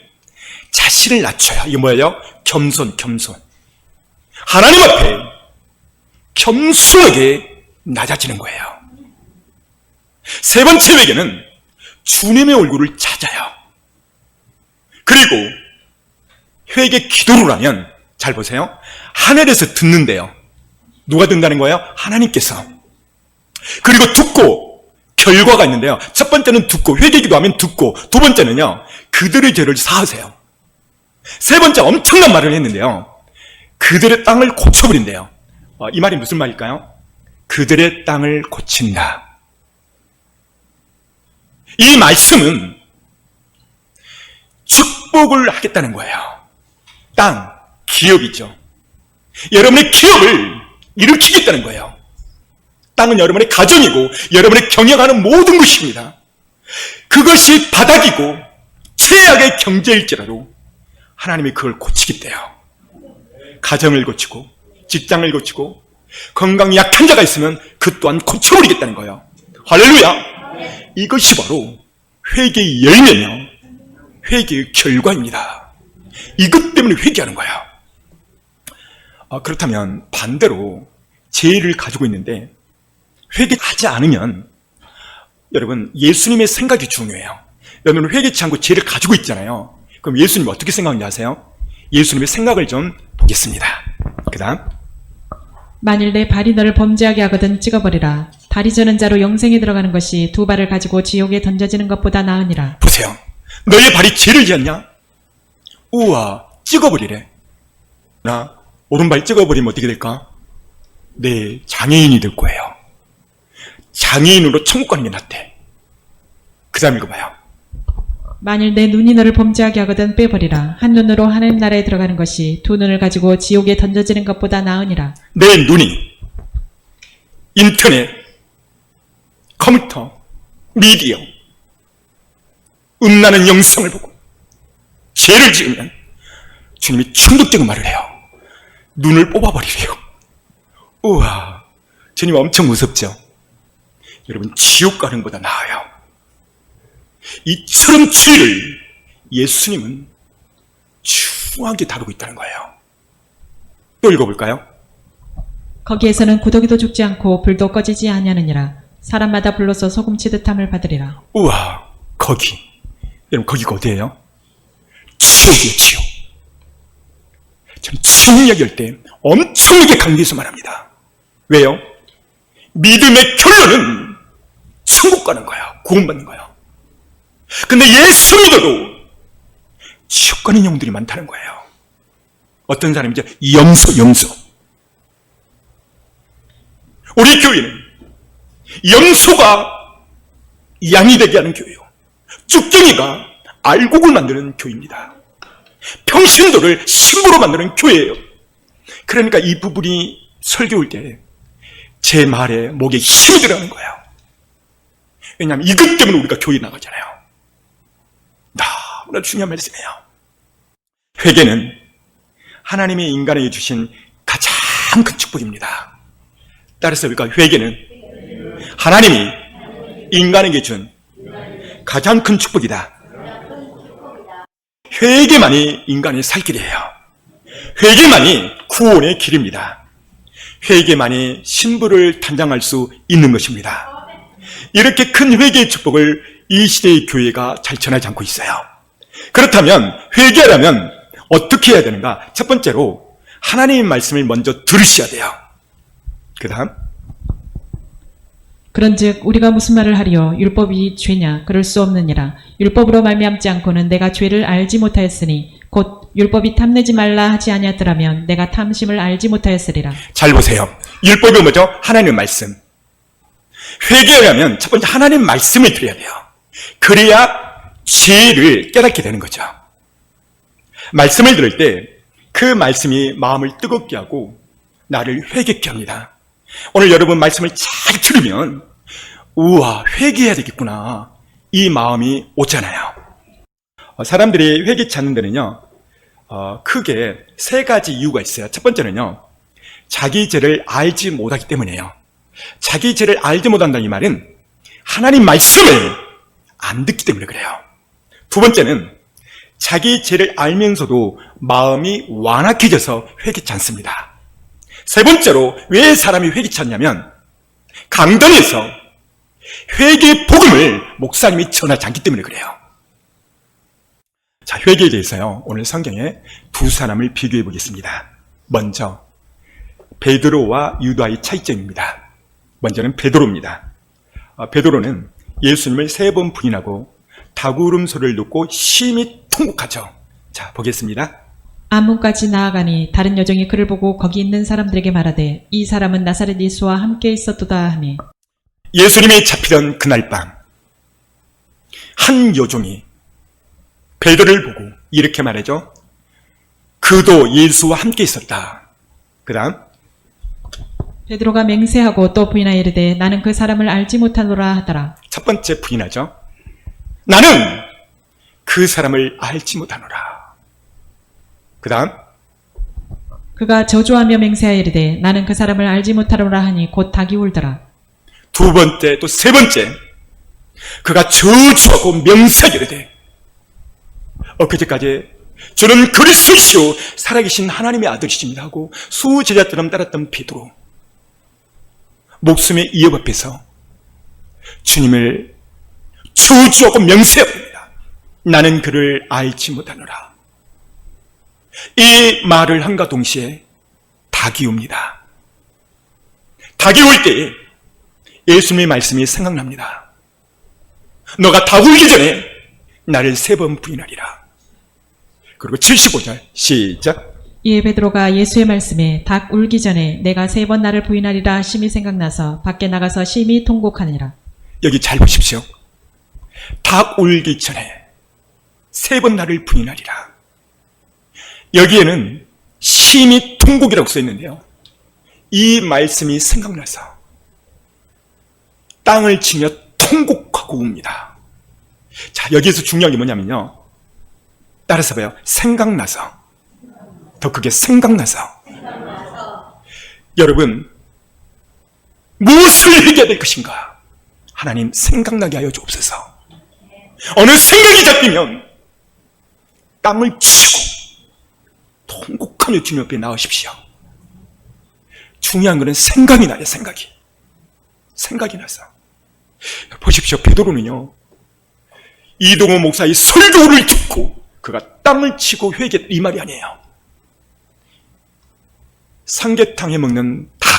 자신을 낮춰요. 이게 뭐예요? 겸손. 하나님 앞에 겸손하게 낮아지는 거예요. 세 번째 회개는 주님의 얼굴을 찾아요. 그리고 회개 기도를 하면 잘 보세요. 하늘에서 듣는데요. 누가 듣는다는 거예요? 하나님께서. 그리고 듣고 결과가 있는데요. 첫 번째는 듣고, 회개기도하면 듣고, 두 번째는요, 그들의 죄를 사하세요. 세 번째 엄청난 말을 했는데요. 그들의 땅을 고쳐버린대요. 이 말이 무슨 말일까요? 그들의 땅을 고친다. 이 말씀은 축복을 하겠다는 거예요. 땅, 기업이죠. 여러분의 기업을 일으키겠다는 거예요. 땅은 여러분의 가정이고 여러분의 경영하는 모든 것입니다. 그것이 바닥이고 최악의 경제일지라도 하나님이 그걸 고치겠대요. 가정을 고치고 직장을 고치고 건강이 약한 자가 있으면 그 또한 고쳐버리겠다는 거예요. 할렐루야! 이것이 바로 회개의 열매며 회개의 결과입니다. 이것 때문에 회개하는 거예요. 그렇다면 반대로 죄를 가지고 있는데 회개하지 않으면 여러분 예수님의 생각이 중요해요. 여러분 회개치 않고 죄를 가지고 있잖아요. 그럼 예수님이 어떻게 생각하는지 아세요? 예수님의 생각을 좀 보겠습니다. 그 다음 만일 내 발이 너를 범죄하게 하거든 찍어버리라. 다리 저는 자로 영생에 들어가는 것이 두 발을 가지고 지옥에 던져지는 것보다 나으니라. 보세요. 너의 발이 죄를 지었냐? 우와, 찍어버리래. 나 오른발 찍어버리면 어떻게 될까? 네, 장애인이 될 거예요. 장애인으로 천국 가는 게 낫대. 그 다음 읽어봐요. 만일 내 눈이 너를 범죄하게 하거든 빼버리라. 한 눈으로 하나님 나라에 들어가는 것이 두 눈을 가지고 지옥에 던져지는 것보다 나으니라. 내 눈이 인터넷, 컴퓨터, 미디어, 음란한 영상을 보고 죄를 지으면 주님이 충격적인 말을 해요. 눈을 뽑아버리래요. 우와, 주님 엄청 무섭죠? 여러분 지옥 가는 것보다 나아요. 이처럼 죄를 예수님은 중하게 다루고 있다는 거예요. 또 읽어볼까요? 거기에서는 구더기도 죽지 않고 불도 꺼지지 아니하느니라. 사람마다 불로서 소금치듯 함을 받으리라. 우와, 거기. 여러분 거기가 어디예요? 지옥이에요, 지옥. 저는 지옥 이야기할 때 엄청나게 강조해서 말합니다. 왜요? 믿음의 결론은 천국 가는 거야. 구원받는 거야. 근데 예수 믿어도 지옥 가는 영혼들이 많다는 거예요. 어떤 사람이죠? 염소. 우리 교회는 염소가 양이 되게 하는 교회요. 쭉정이가 알곡을 만드는 교회입니다. 평신도를 신부로 만드는 교회예요. 그러니까 이 부분이 설교할 때 제 말에 목에 힘이 들어가는 거예요. 왜냐하면 이것 때문에 우리가 교회 나가잖아요. 너무나 중요한 말씀이에요. 회개는 하나님이 인간에게 주신 가장 큰 축복입니다. 따라서 우리가 회개는 하나님이 인간에게 준 가장 큰 축복이다. 회개만이 인간의 살 길이에요. 회개만이 구원의 길입니다. 회개만이 신부를 단장할 수 있는 것입니다. 이렇게 큰 회개의 축복을 이 시대의 교회가 잘 전하지 않고 있어요. 그렇다면 회개하려면 어떻게 해야 되는가? 첫 번째로 하나님의 말씀을 먼저 들으셔야 돼요. 그 다음 그런즉 우리가 무슨 말을 하리요? 율법이 죄냐? 그럴 수 없느니라. 율법으로 말미암지 않고는 내가 죄를 알지 못하였으니 곧 율법이 탐내지 말라 하지 아니하더라면 내가 탐심을 알지 못하였으리라. 잘 보세요. 율법이 뭐죠? 하나님의 말씀. 회개하려면 첫 번째 하나님의 말씀을 들어야 돼요. 그래야 죄를 깨닫게 되는 거죠. 말씀을 들을 때 그 말씀이 마음을 뜨겁게 하고 나를 회개케 합니다. 오늘 여러분 말씀을 잘 들으면 우와, 회개해야 되겠구나, 이 마음이 오잖아요. 사람들이 회개치 않는 데는요, 크게 세 가지 이유가 있어요. 첫 번째는요, 자기 죄를 알지 못하기 때문이에요. 자기 죄를 알지 못한다는 이 말은 하나님 말씀을 안 듣기 때문에 그래요. 두 번째는 자기 죄를 알면서도 마음이 완악해져서 회개치 않습니다. 세 번째로 왜 사람이 회개치 않냐면 강단에서 회개의 복음을 목사님이 전하지 않기 때문에 그래요. 자, 회개에 대해서요, 오늘 성경에 두 사람을 비교해 보겠습니다. 먼저 베드로와 유다의 차이점입니다. 먼저는 베드로입니다. 베드로는 예수님을 3번 부인하고 닭 울음소리를 듣고 심히 통곡하죠. 자, 보겠습니다. 안문까지 나아가니 다른 여종이 그를 보고 거기 있는 사람들에게 말하되 이 사람은 나사렛 예수와 함께 있었도다 하니 예수님이 잡히던 그날 밤, 한 여종이 베드로를 보고 이렇게 말하죠. 그도 예수와 함께 있었다. 그 다음, 베드로가 맹세하고 또 부인하여 이르되 나는 그 사람을 알지 못하노라 하더라. 첫 번째 부인하죠. 나는 그 사람을 알지 못하노라. 그 다음, 그가 저주하며 맹세하여 이르되 나는 그 사람을 알지 못하노라 하니 곧 닭이 울더라. 두 번째, 또 세 번째, 그가 저주하고 명세하게 이르되 엊그제까지 주는 그리스도시요 살아계신 하나님의 아들이십니다 하고 수제자처럼 따랐던 베드로, 목숨의 위협 앞에서 주님을 저주하고 명세합니다. 나는 그를 알지 못하노라. 이 말을 한가 동시에 닭이 웁니다. 닭이 울 때에 예수님의 말씀이 생각납니다. 너가 닭 울기 전에 나를 3번 부인하리라. 그리고 75절 시작. 이에 베드로가 예수의 말씀에 닭 울기 전에 내가 3번 나를 부인하리라 심히 생각나서 밖에 나가서 심히 통곡하니라. 여기 잘 보십시오. 닭 울기 전에 3번 나를 부인하리라. 여기에는 심히 통곡이라고 써있는데요. 이 말씀이 생각나서 땅을 치며 통곡하고 웁니다. 자, 여기에서 중요한 게 뭐냐면요. 따라서 봐요. 생각나서. 더 크게 생각나서. 여러분, 무엇을 얘기해야 될 것인가? 하나님 생각나게 하여 주옵소서. 어느 생각이 잡히면 땅을 치고 통곡하며 주님 옆에 나오십시오. 중요한 것은 생각이 나요. 생각이 나서. 보십시오. 베드로는요, 이동호 목사의 설교를 듣고 그가 땅을 치고 회개, 이 말이 아니에요. 삼계탕에 먹는 닭,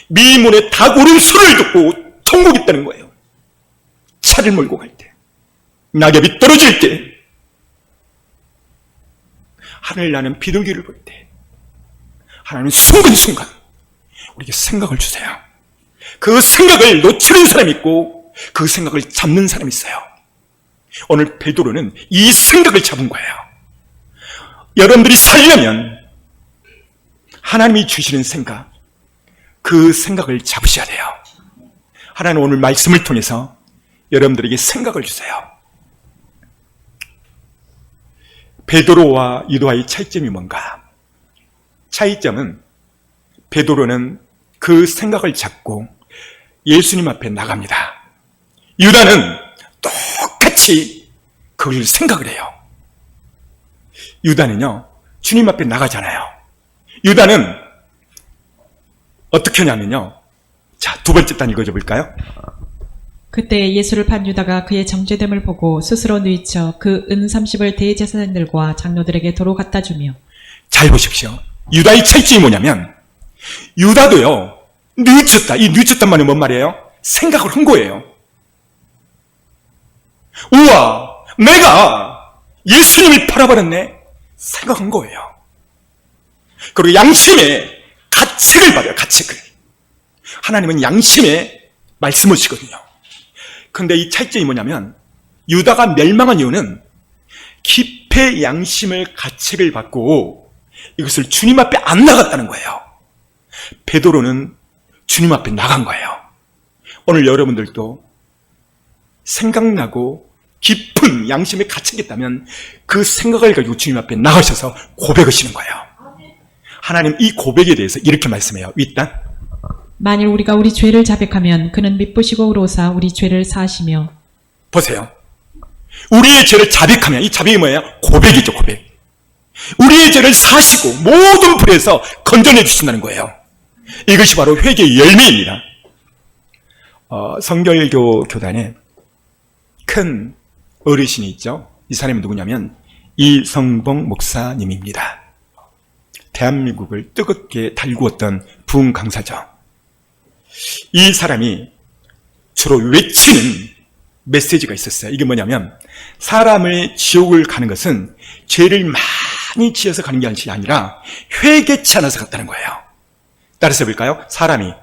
미물의 닭 울음소리를 듣고 통곡했다는 거예요. 차를 몰고 갈 때, 낙엽이 떨어질 때, 하늘 나는 비둘기를 볼 때, 하나님 순간순간 우리에게 생각을 주세요. 그 생각을 놓치는 사람이 있고 그 생각을 잡는 사람이 있어요. 오늘 베드로는 이 생각을 잡은 거예요. 여러분들이 살려면 하나님이 주시는 생각, 그 생각을 잡으셔야 돼요. 하나님 오늘 말씀을 통해서 여러분들에게 생각을 주세요. 베드로와 유다의 차이점이 뭔가? 차이점은 베드로는 그 생각을 잡고 예수님 앞에 나갑니다. 유다는 똑같이 그걸 생각을 해요. 유다는요, 주님 앞에 나가잖아요. 유다는 어떻게 하냐면요. 자, 두 번째 단 읽어줘 볼까요? 그때 예수를 판 유다가 그의 정죄됨을 보고 스스로 누이쳐 그 은 30을 대제사장들과 장로들에게 도로 갖다 주며. 잘 보십시오. 유다의 차이점이 뭐냐면 유다도요, 뉘쳤다. 이 뉘쳤단 말은 뭔 말이에요? 생각을 한 거예요. 우와, 내가 예수님을 팔아버렸네. 생각한 거예요. 그리고 양심의 가책을 받아요. 가책을. 하나님은 양심의 말씀을 주시거든요. 그런데 이 차이점이 뭐냐면 유다가 멸망한 이유는 깊의 양심을 가책을 받고 이것을 주님 앞에 안 나갔다는 거예요. 베드로는 주님 앞에 나간 거예요. 오늘 여러분들도 생각나고 깊은 양심에 갇히겠다면 그 생각을 가지고 주님 앞에 나가셔서 고백하시는 거예요. 하나님 이 고백에 대해서 이렇게 말씀해요. 윗단. 만일 우리가 우리 죄를 자백하면 그는 미쁘시고 의로사 우리 죄를 사하시며. 보세요. 우리의 죄를 자백하면, 이 자백이 뭐예요? 고백이죠, 고백. 우리의 죄를 사시고 모든 불에서 건져내 주신다는 거예요. 이것이 바로 회개의 열매입니다. 성결교 교단에 큰 어르신이 있죠. 이 사람이 누구냐면 이성봉 목사님입니다. 대한민국을 뜨겁게 달구었던 부흥 강사죠. 이 사람이 주로 외치는 메시지가 있었어요. 이게 뭐냐면 사람을 지옥을 가는 것은 죄를 많이 지어서 가는 게 아니라 회개치 않아서 갔다는 거예요. 따라서 볼까요? 사람이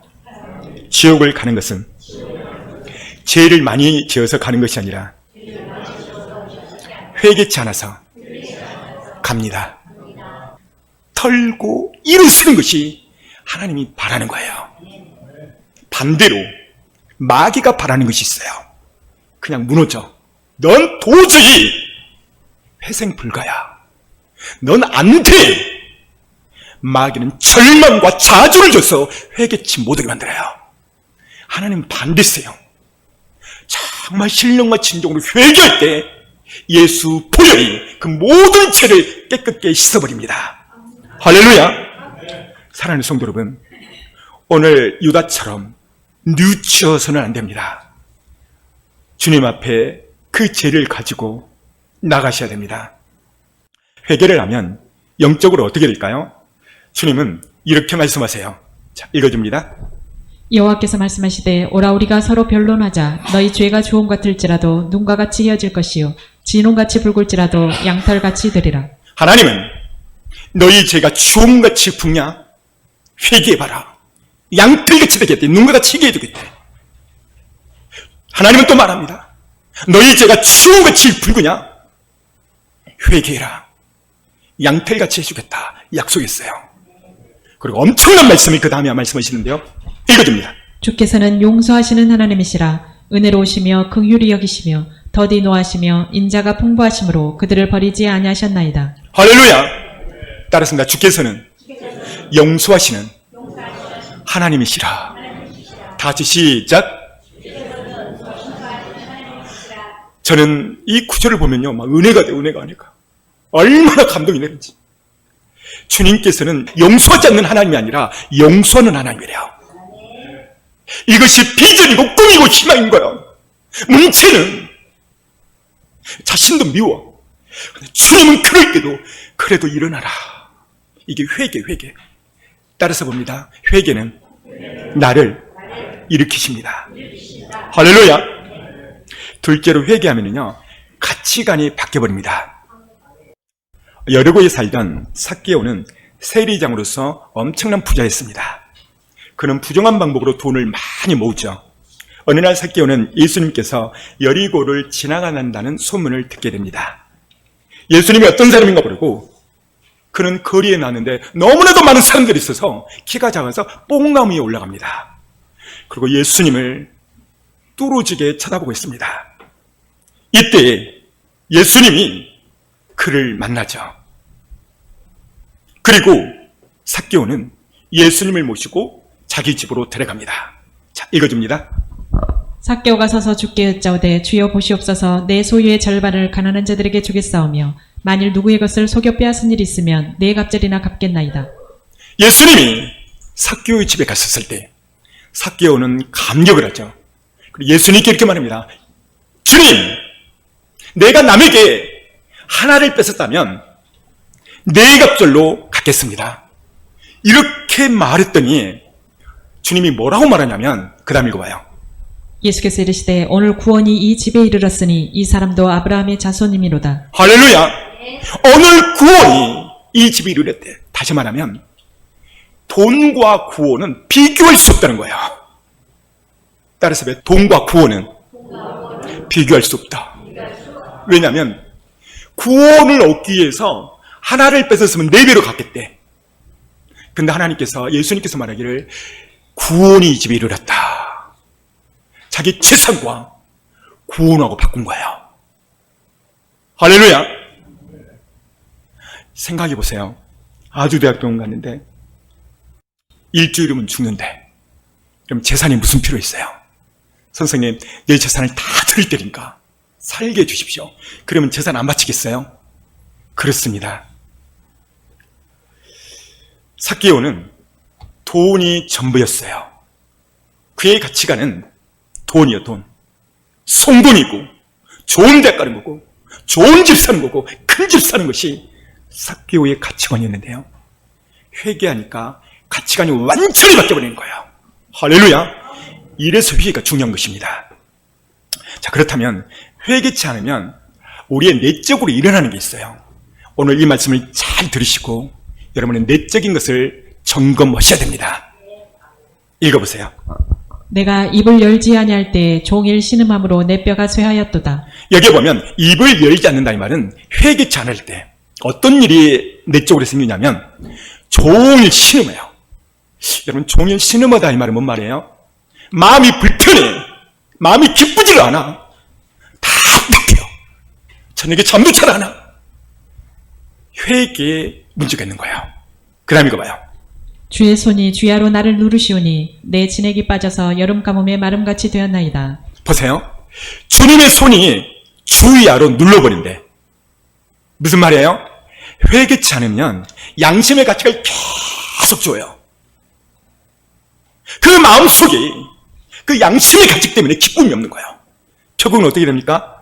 지옥을 가는 것은 죄를 많이 지어서 가는 것이 아니라 회개치 않아서 갑니다. 털고 일으쓰는 것이 하나님이 바라는 거예요. 반대로 마귀가 바라는 것이 있어요. 그냥 무너져. 넌 도저히 회생 불가야. 넌 안 돼. 마귀는 절망과 자주를 줘서 회개치 못하게 만들어요. 하나님은 반대세요. 정말 신령과 진정으로 회개할 때 예수 보혈이 그 모든 죄를 깨끗게 씻어버립니다. 할렐루야. 사랑하는 성도 여러분, 오늘 유다처럼 늦춰서는 안 됩니다. 주님 앞에 그 죄를 가지고 나가셔야 됩니다. 회개를 하면 영적으로 어떻게 될까요? 주님은 이렇게 말씀하세요. 자, 읽어줍니다. 여호와께서 말씀하시되 오라 우리가 서로 변론하자. 너희 죄가 주홍 같을지라도 눈과 같이 헤어질 것이요 진홍같이 붉을지라도 양털같이 되리라. 하나님은 너희 죄가 주홍같이 붉냐? 회개해봐라. 양털같이 되겠대. 눈과 같이 해주겠대. 하나님은 또 말합니다. 너희 죄가 주홍같이 붉으냐? 회개해라. 양털같이 해주겠다. 약속했어요. 그리고 엄청난 말씀이 그 다음에 말씀하시는데요. 읽어줍니다. 주께서는 용서하시는 하나님이시라. 은혜로우시며 긍휼히 여기시며 더디 노하시며 인자가 풍부하심으로 그들을 버리지 아니하셨나이다. 할렐루야. 따랐습니다. 주께서는 용서하시는 하나님이시라. 다 같이 시작. 저는 이 구절을 보면요, 막 은혜가 돼, 은혜가. 얼마나 감동이 되는지. 주님께서는 용서하지 않는 하나님이 아니라 용서하는 하나님이래요. 이것이 비전이고 꿈이고 희망인 거예요. 문제는 자신도 미워. 주님은 그럴 때도 그래도 일어나라. 이게 회개. 따라서 봅니다. 회개는 나를 일으키십니다. 할렐루야. 둘째로 회개하면요, 가치관이 바뀌어버립니다. 여리고에 살던 삭개오는 세리장으로서 엄청난 부자였습니다. 그는 부정한 방법으로 돈을 많이 모으죠. 어느 날 삭개오는 예수님께서 여리고를 지나간다는 소문을 듣게 됩니다. 예수님이 어떤 사람인가 모르고 그는 거리에 나왔는데 너무나도 많은 사람들이 있어서 키가 작아서 뽕나무 위에 올라갑니다. 그리고 예수님을 뚫어지게 쳐다보고 있습니다. 이때 예수님이 그를 만나죠. 그리고 삭개오는 예수님을 모시고 자기 집으로 데려갑니다. 자, 읽어줍니다. 삭개오가 서서 주께 여짜오되 주여 보시옵소서 내 소유의 절반을 가난한 자들에게 주겠사오며 만일 누구의 것을 속여 빼앗은 일이 있으면 내 갑절이나 갚겠나이다. 예수님이 삭개오의 집에 갔었을 때 삭개오는 감격을 하죠. 그리고 예수님께 이렇게 말합니다. 주님, 내가 남에게 하나를 뺏었다면 네 갑절로 갚겠습니다. 이렇게 말했더니 주님이 뭐라고 말하냐면 그 다음 읽어봐요. 예수께서 이르시되 오늘 구원이 이 집에 이르렀으니 이 사람도 아브라함의 자손이미로다. 할렐루야. 오늘 구원이 이 집에 이르렀대. 다시 말하면 돈과 구원은 비교할 수 없다는 거야. 따라서 돈과 구원은 비교할 수 없다. 왜냐하면 구원을 얻기 위해서 하나를 뺏었으면 네 배로 갚겠대. 근데 하나님께서, 예수님께서 말하기를 구원이 이 집에 이르렀다. 자기 재산과 구원하고 바꾼 거예요. 할렐루야. 생각해 보세요. 아주대학병원 갔는데 일주일이면 죽는데 그럼 재산이 무슨 필요 있어요? 선생님, 내 재산을 다 드릴 테니까 살게 해주십시오. 그러면 재산 안 바치겠어요? 그렇습니다. 삭개오는 돈이 전부였어요. 그의 가치관은 돈이요, 돈. 송돈이고, 좋은 데 가는 거고, 좋은 집 사는 거고, 큰 집 사는 것이 삭개오의 가치관이었는데요. 회개하니까 가치관이 완전히 바뀌어버리는 거예요. 할렐루야. 이래서 회개가 중요한 것입니다. 자, 그렇다면 회개치 않으면 우리의 내적으로 일어나는 게 있어요. 오늘 이 말씀을 잘 들으시고 여러분의 내적인 것을 점검하셔야 됩니다. 읽어보세요. 내가 입을 열지 아니할 때 종일 신음함으로 내 뼈가 쇠하였도다. 여기에 보면 입을 열지 않는다 이 말은 회개치 않을 때 어떤 일이 내적으로 생기냐면 종일 신음해요. 여러분, 종일 신음하다 이 말은 뭔 말이에요? 마음이 불편해. 마음이 기쁘지가 않아. 다 답답해요. 저녁에 잠도 잘 안 와. 회개에 문제가 있는 거예요. 그 다음 이거 봐요. 주의 손이 주야로 나를 누르시오니 내 진액이 빠져서 여름 가뭄에 마름같이 되었나이다. 보세요. 주님의 손이 주야로 눌러버린대. 무슨 말이에요? 회개치 않으면 양심의 가치가 계속 줘요. 그 마음속에 그 양심의 가치 때문에 기쁨이 없는 거예요. 결국은 어떻게 됩니까?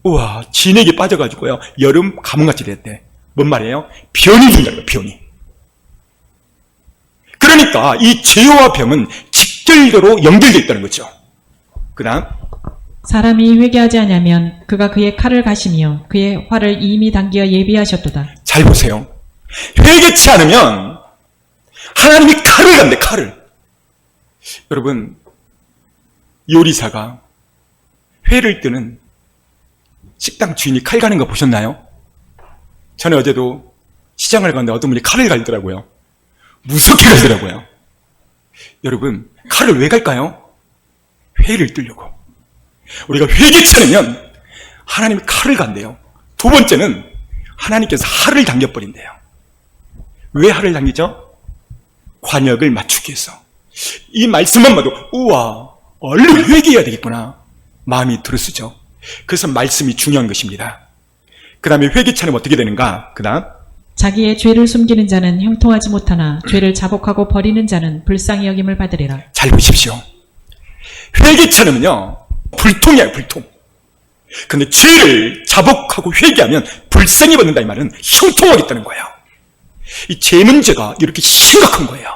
우와, 진액이 빠져가지고요. 여름 가뭄같이 됐대. 뭔 말이에요? 변이 된다는 거예요, 변이. 그러니까 이 죄와 병은 직결대로 연결되어 있다는 거죠. 그 다음. 사람이 회개하지 아니하면 그가 그의 칼을 가시며 그의 활을 이미 당기어 예비하셨도다. 잘 보세요. 회개치 않으면 하나님이 칼을 간대, 칼을. 여러분, 요리사가 회를 뜨는 식당 주인이 칼 가는 거 보셨나요? 전에 어제도 시장을 갔는데 어떤 분이 칼을 갈더라고요. 무섭게 갈더라고요. 여러분, 칼을 왜 갈까요? 회를 뜨려고. 우리가 회개치 않으면 하나님이 칼을 간대요. 두 번째는 하나님께서 할을 당겨버린대요. 왜 할을 당기죠? 관역을 맞추기 위해서. 이 말씀만 봐도 우와, 얼른 회개해야 되겠구나 마음이 들었으죠. 그래서 말씀이 중요한 것입니다. 그 다음에 회개치 않으면 어떻게 되는가? 그 다음 자기의 죄를 숨기는 자는 형통하지 못하나 죄를 자복하고 버리는 자는 불쌍히 여김을 받으리라. 잘 보십시오. 회개치 않으면요 불통이에요, 불통. 근데 죄를 자복하고 회개하면 불쌍히 받는다 이 말은 형통하겠다는 거예요. 이 죄 문제가 이렇게 심각한 거예요.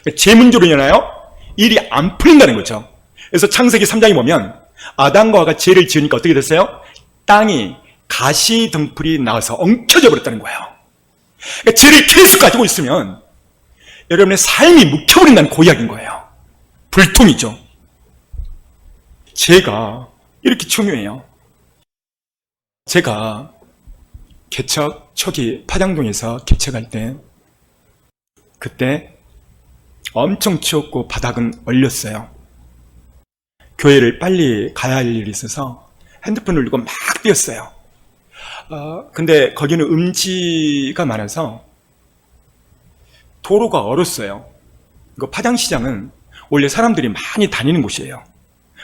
그러니까 죄 문제로 인하여 일이 안 풀린다는 거죠. 그래서 창세기 3장에 보면 아담과 하와가 죄를 지으니까 어떻게 됐어요? 땅이 가시 등불이 나와서 엉켜져 버렸다는 거예요. 그러니까 죄를 계속 가지고 있으면 여러분의 삶이 묵혀버린다는 고약인 거예요. 불통이죠. 죄가 이렇게 중요해요. 제가 개척 초기 파장동에서 개척할 때 그때 엄청 추웠고 바닥은 얼렸어요. 교회를 빨리 가야 할 일이 있어서 핸드폰을 들고 막 뛰었어요. 근데 거기는 음지가 많아서 도로가 얼었어요. 이거 파장시장은 원래 사람들이 많이 다니는 곳이에요.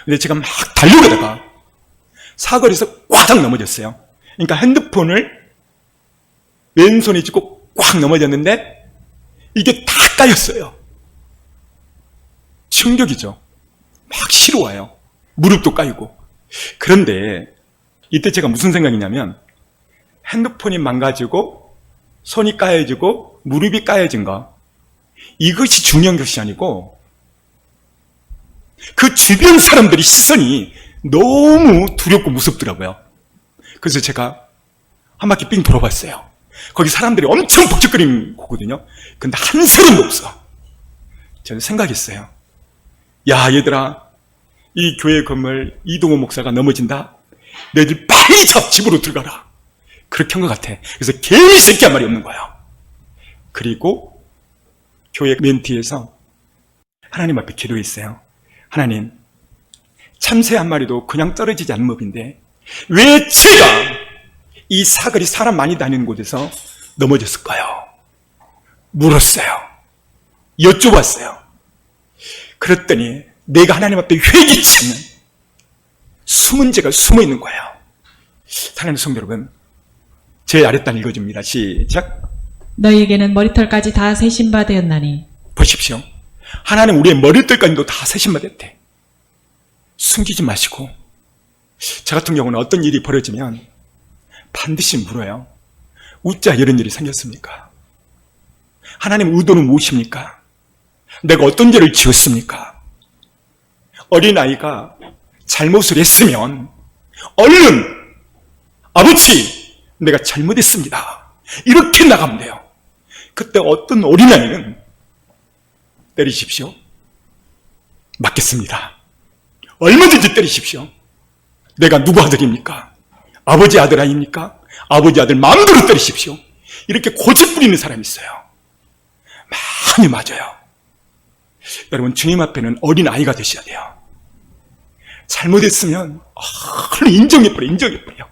근데 제가 막 달려가다가 사거리에서 꽉 넘어졌어요. 그러니까 핸드폰을 왼손에 쥐고 꽉 넘어졌는데 이게 다 까였어요. 충격이죠. 막 시려와요. 무릎도 까이고. 그런데 이때 제가 무슨 생각이냐면 핸드폰이 망가지고 손이 까여지고 무릎이 까여진 거 이것이 중요한 것이 아니고 그 주변 사람들이 시선이 너무 두렵고 무섭더라고요. 그래서 제가 한 바퀴 삥 돌아봤어요. 거기 사람들이 엄청 북적거리는 거거든요. 근데 한 사람도 없어. 저는 생각했어요. 야, 얘들아, 이 교회 건물 이동호 목사가 넘어진다. 너희들 빨리 집으로 들어가라. 그렇게 한 것 같아. 그래서 괜히 새끼 한 말이 없는 거예요. 그리고 교회 맨 뒤에서 하나님 앞에 기도했어요. 하나님, 참새 한 마리도 그냥 떨어지지 않는 법인데 왜 제가 이 사거리 사람 많이 다니는 곳에서 넘어졌을까요? 물었어요. 여쭤봤어요. 그랬더니 내가 하나님 앞에 회개치 않는 숨은 죄가 숨어 있는 거예요. 사랑하는 성도 여러분, 제 아랫단 읽어줍니다. 시작. 너희에게는 머리털까지 다 세신 바 되었나니. 보십시오. 하나님 우리의 머리털까지도 다 세신 바 됐대. 숨기지 마시고. 저 같은 경우는 어떤 일이 벌어지면 반드시 물어요. 웃자 이런 일이 생겼습니까? 하나님 의도는 무엇입니까? 내가 어떤 죄를 지었습니까? 어린아이가 잘못을 했으면 얼른 아버지, 내가 잘못했습니다, 이렇게 나가면 돼요. 그때 어떤 어린아이는 때리십시오, 맞겠습니다, 얼마든지 때리십시오, 내가 누구 아들입니까? 아버지 아들 아닙니까? 아버지 아들 마음대로 때리십시오, 이렇게 고집 부리는 사람이 있어요. 많이 맞아요. 여러분, 주님 앞에는 어린아이가 되셔야 돼요. 잘못했으면 얼른 인정해버려.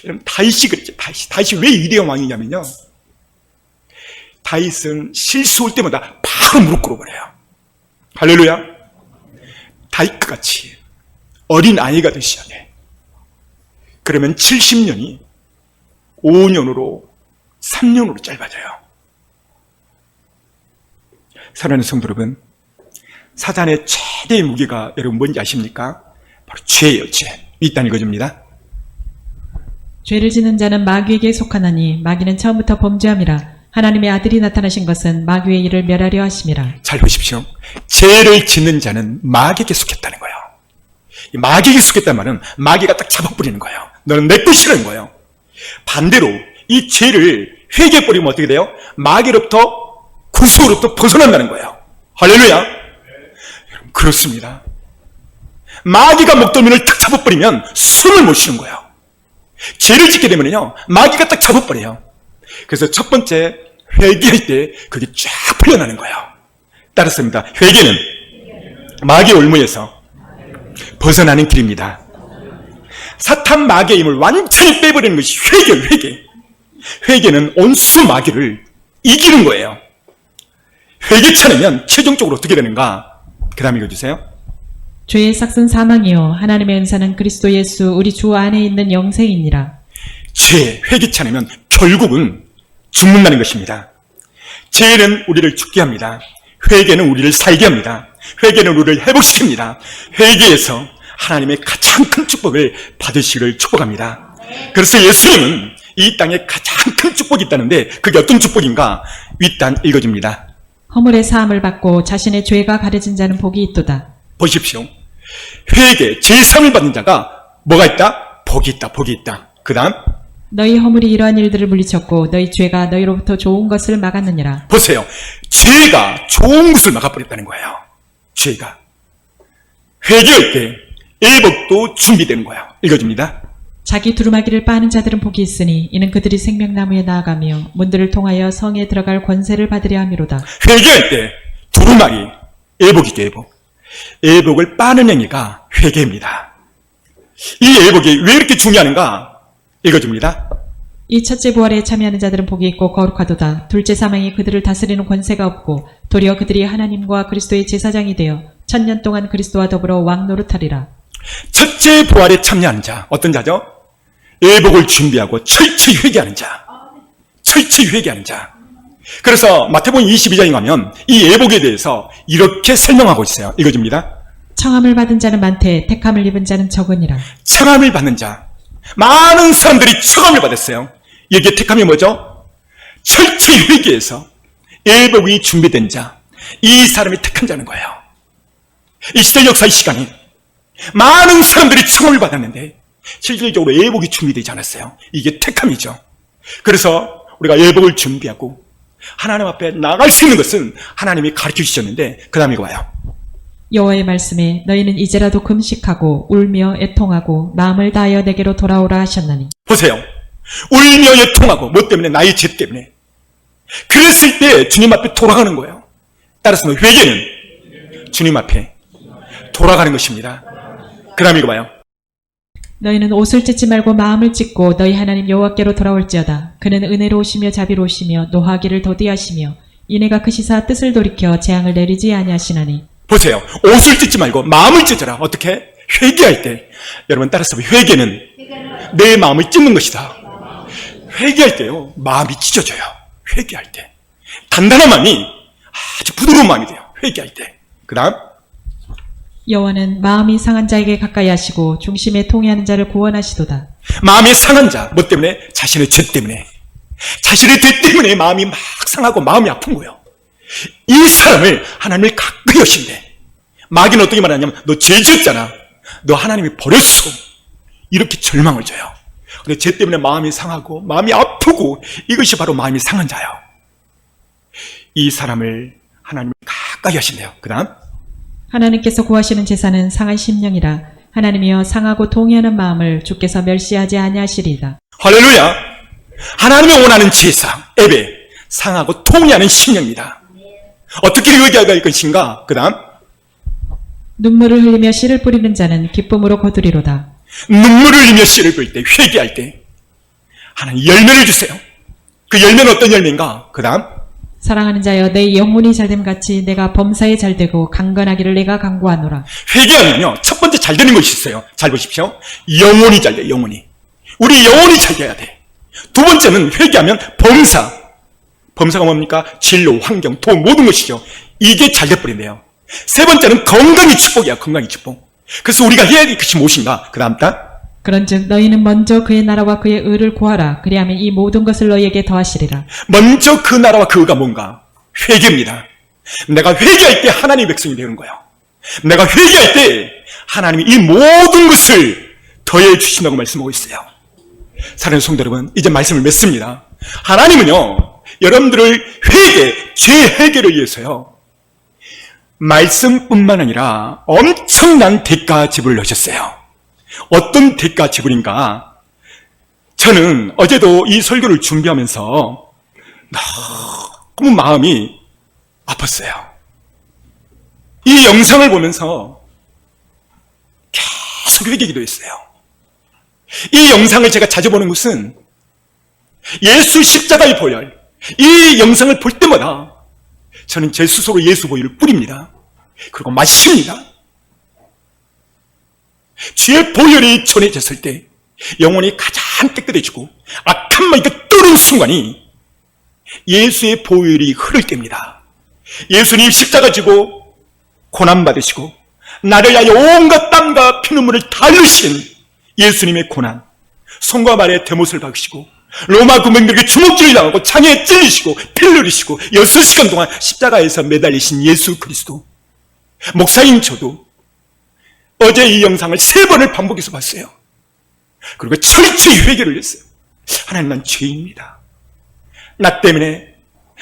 여러분, 다윗이 그랬죠. 다윗이 왜 위대한 왕이냐면요, 다윗은 실수할 때마다 바로 무릎 꿇어버려요. 할렐루야. 다윗 같이 어린아이가 되셔야 돼. 그러면 70년이 5년으로 3년으로 짧아져요. 사랑하는 성도 여러분, 사단의 최대의 무기가 여러분 뭔지 아십니까? 바로 죄예요. 죄. 이단 읽어줍니다. 죄를 짓는 자는 마귀에게 속하나니 마귀는 처음부터 범죄함이라. 하나님의 아들이 나타나신 것은 마귀의 일을 멸하려 하심이라. 잘 보십시오. 죄를 짓는 자는 마귀에게 속했다는 거예요. 이 마귀에게 속했다는 말은 마귀가 딱 잡아버리는 거예요. 너는 내 것이라는 거예요. 반대로 이 죄를 회개해버리면 어떻게 돼요? 마귀로부터, 구속으로부터 벗어난다는 거예요. 할렐루야. 여러분, 그렇습니다. 마귀가 목덜미를 딱 잡아버리면 숨을 못 쉬는 거예요. 죄를 짓게 되면요, 마귀가 딱 잡아버려요. 그래서 첫 번째, 회개할 때 그게 쫙 풀려나는 거예요. 따랐습니다. 회개는 마귀의 올무에서 벗어나는 길입니다. 사탄 마귀의 힘을 완전히 빼버리는 것이 회개. 회개는 온수 마귀를 이기는 거예요. 회개치 않으면 최종적으로 어떻게 되는가? 그 다음 읽어주세요. 죄의 삭은 사망이요 하나님의 은사는 그리스도 예수 우리 주 안에 있는 영생이니라. 죄, 회개치 않으면 결국은 죽는다는 것입니다. 죄는 우리를 죽게 합니다. 회개는 우리를 살게 합니다. 회개는 우리를 회복시킵니다. 회개에서 하나님의 가장 큰 축복을 받으시기를 축복합니다. 그래서 예수님은 이 땅에 가장 큰 축복이 있다는데 그게 어떤 축복인가? 윗단 읽어줍니다. 허물의 사함을 받고 자신의 죄가 가려진 자는 복이 있도다. 보십시오. 회개, 제사함을 받는 자가 뭐가 있다? 복이 있다. 그 다음 너희 허물이 이러한 일들을 물리쳤고 너희 죄가 너희로부터 좋은 것을 막았느니라. 보세요. 죄가 좋은 것을 막아버렸다는 거예요. 죄가. 회개할 때 애복도 준비되는 거예요. 읽어줍니다. 자기 두루마기를 빠는 자들은 복이 있으니 이는 그들이 생명나무에 나아가며 문들을 통하여 성에 들어갈 권세를 받으려 함이로다. 회개할 때 두루마리, 애복이죠. 애복. 애복을 빠는 행위가 회개입니다. 이 애복이 왜 이렇게 중요한가? 읽어줍니다. 이 첫째 부활에 참여하는 자들은 복이 있고 거룩하도다. 둘째 사망이 그들을 다스리는 권세가 없고 도리어 그들이 하나님과 그리스도의 제사장이 되어 1000년 동안 그리스도와 더불어 왕 노릇하리라. 첫째 부활에 참여하는 자, 어떤 자죠? 애복을 준비하고 철저히 회개하는 자. 그래서 마태복음 22장에 가면 이 애복에 대해서 이렇게 설명하고 있어요. 읽어줍니다. 청함을 받은 자는 많되 택함을 입은 자는 적으니라. 청함을 받는 자, 많은 사람들이 청함을 받았어요. 여기에 택함이 뭐죠? 철저히 회개해서 애복이 준비된 자, 이 사람이 택한 자는 거예요. 이 시대 역사의 시간에 많은 사람들이 청함을 받았는데 실질적으로 애복이 준비되지 않았어요. 이게 택함이죠. 그래서 우리가 애복을 준비하고 하나님 앞에 나갈 수 있는 것은 하나님이 가르쳐 주셨는데 그 다음에 와요. 여호와의 말씀에 너희는 이제라도 금식하고 울며 애통하고 마음을 다하여 내게로 돌아오라 하셨나니. 보세요. 울며 애통하고 뭐 때문에? 나의 죄 때문에. 그랬을 때 주님 앞에 돌아가는 거예요. 따라서 회개는 주님 앞에 돌아가는 것입니다. 그 다음에 이거 봐요. 너희는 옷을 찢지 말고 마음을 찢고 너희 하나님 여호와께로 돌아올지어다. 그는 은혜로우시며 자비로우시며 노하기를 더디하시며 인애가 크시사 뜻을 돌이켜 재앙을 내리지 아니하시나니. 보세요. 옷을 찢지 말고 마음을 찢어라. 어떻게? 회개할 때. 여러분 따라서 회개는 내 마음을 찢는 것이다. 회개할 때요. 마음이 찢어져요. 회개할 때. 단단한 마음이 아주 부드러운 마음이 돼요. 회개할 때. 그 다음 여호와는 마음이 상한 자에게 가까이 하시고 중심에 통회하는 자를 구원하시도다. 마음이 상한 자, 뭐 때문에? 자신의 죄 때문에. 자신의 죄 때문에 마음이 막 상하고 마음이 아픈 거예요. 이 사람을 하나님을 가까이 하신대. 마귀는 어떻게 말하냐면 너 죄 지었잖아. 너 하나님이 버렸어. 이렇게 절망을 줘요. 근데 죄 때문에 마음이 상하고 마음이 아프고 이것이 바로 마음이 상한 자예요. 이 사람을 하나님이 가까이 하신대요. 그 다음 하나님께서 구하시는 제사는 상한 심령이라 하나님이여 상하고 통회하는 마음을 주께서 멸시하지 아니하시리다. 할렐루야. 하나님이 원하는 제사, 예배, 상하고 통회하는 심령입니다. 어떻게 의기해야 할 것인가? 그 다음 눈물을 흘리며 씨를 뿌리는 자는 기쁨으로 거두리로다. 눈물을 흘리며 씨를 뿌릴 때, 회개할 때 하나님 열매를 주세요. 그 열매는 어떤 열매인가? 그 다음 사랑하는 자여 내 영혼이 잘됨 같이 내가 범사에 잘되고 강건하기를 내가 간구하노라. 회개하면요 첫 번째 잘 되는 것이 있어요. 잘 보십시오. 영혼이 잘 돼. 영혼이 우리 영혼이 잘 돼야 돼. 두 번째는 회개하면 범사가 뭡니까? 진로, 환경, 돈 모든 것이죠. 이게 잘 돼버린대요. 세 번째는 건강이 축복이야. 건강이 축복. 그래서 우리가 해야 할 것이 무엇인가? 그 다음 단 그런즉 너희는 먼저 그의 나라와 그의 의를 구하라. 그리하면 이 모든 것을 너희에게 더하시리라. 먼저 그 나라와 그 의가 뭔가? 회개입니다. 내가 회개할 때 하나님의 백성이 되는 거예요. 내가 회개할 때 하나님이 이 모든 것을 더해 주신다고 말씀하고 있어요. 사랑하는 성도 여러분, 이제 말씀을 맺습니다. 하나님은요 여러분들을 죄 해결을 위해서요 말씀뿐만 아니라 엄청난 대가 지불을 하셨어요. 어떤 대가 지불인가? 저는 어제도 이 설교를 준비하면서 너무 마음이 아팠어요. 이 영상을 보면서 계속 회개기도 했어요. 이 영상을 제가 자주 보는 것은 예수 십자가의 보혈, 이 영상을 볼 때마다 저는 제 스스로 예수 보혈을 뿌립니다. 그리고 마십니다. 주의 보혈이 전해졌을 때 영혼이 가장 깨끗해지고 악한 마귀가 떠오르는 순간이 예수의 보혈이 흐를 때입니다. 예수님 십자가 지고 고난받으시고 나를 위하여 온갖 땀과 피눈물을 다 흘리신 예수님의 고난, 손과 발에 대못을 박으시고 로마 군병들에게 주먹질을 당하고 창에 찔리시고 피를 흘리시고 6시간 동안 십자가에서 매달리신 예수 그리스도. 목사인 저도 어제 이 영상을 3번을 반복해서 봤어요. 그리고 철저히 회개를 했어요. 하나님, 난 죄인입니다. 나 때문에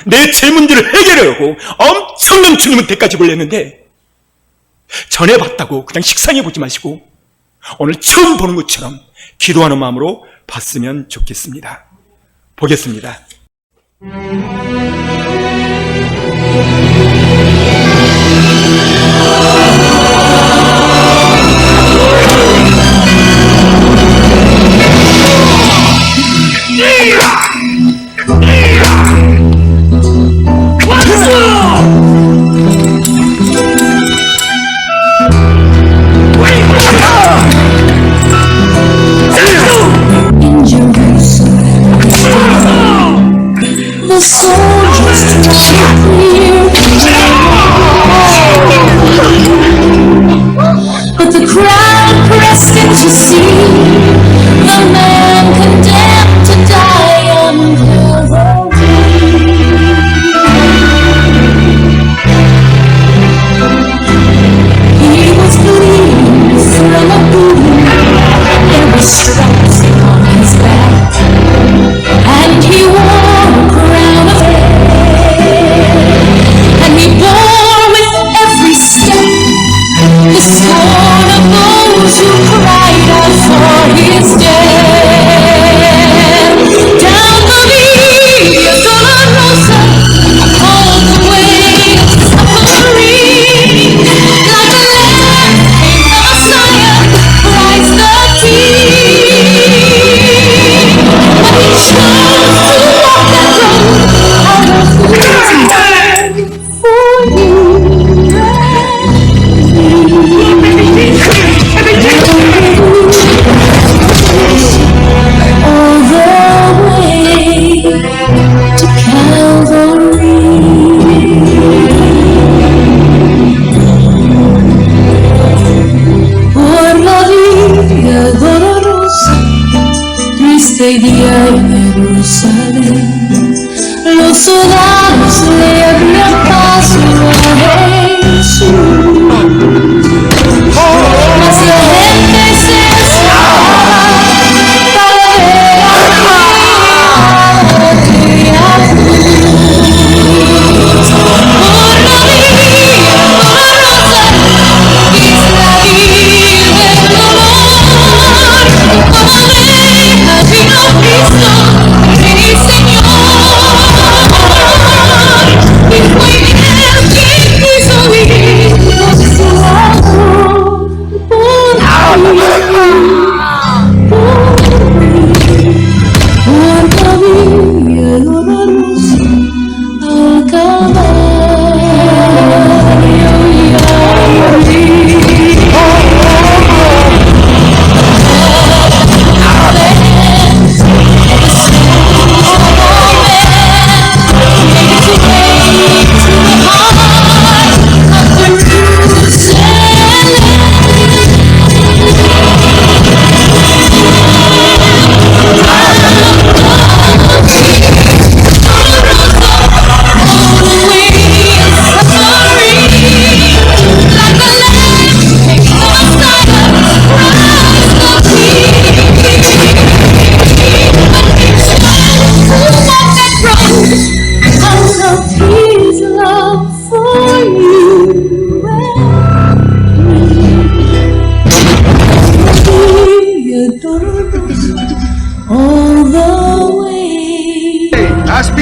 내 죄 문제를 해결하려고 엄청난 주님은 대가 지불을 했는데 전에 봤다고 그냥 식상해 보지 마시고 오늘 처음 보는 것처럼 기도하는 마음으로 봤으면 좋겠습니다. 보겠습니다. The soldiers try to clear, but the crowd pressed in to see the man condemned to die on Calvary. He was bleeding from a wound, there were stripes on his back, and he wore a crown of thorns, and he bore with every step the scorn of those who cried out for his death. Down the Via Dolorosa, all the way of suffering, like a lamb came the Messiah, Christ the King. But he chose to walk that road out of whose for you all the way to Calvary. Por la Via Dolorosa, triste día en Jerusalén, los soldados le abrían paso a Jesús.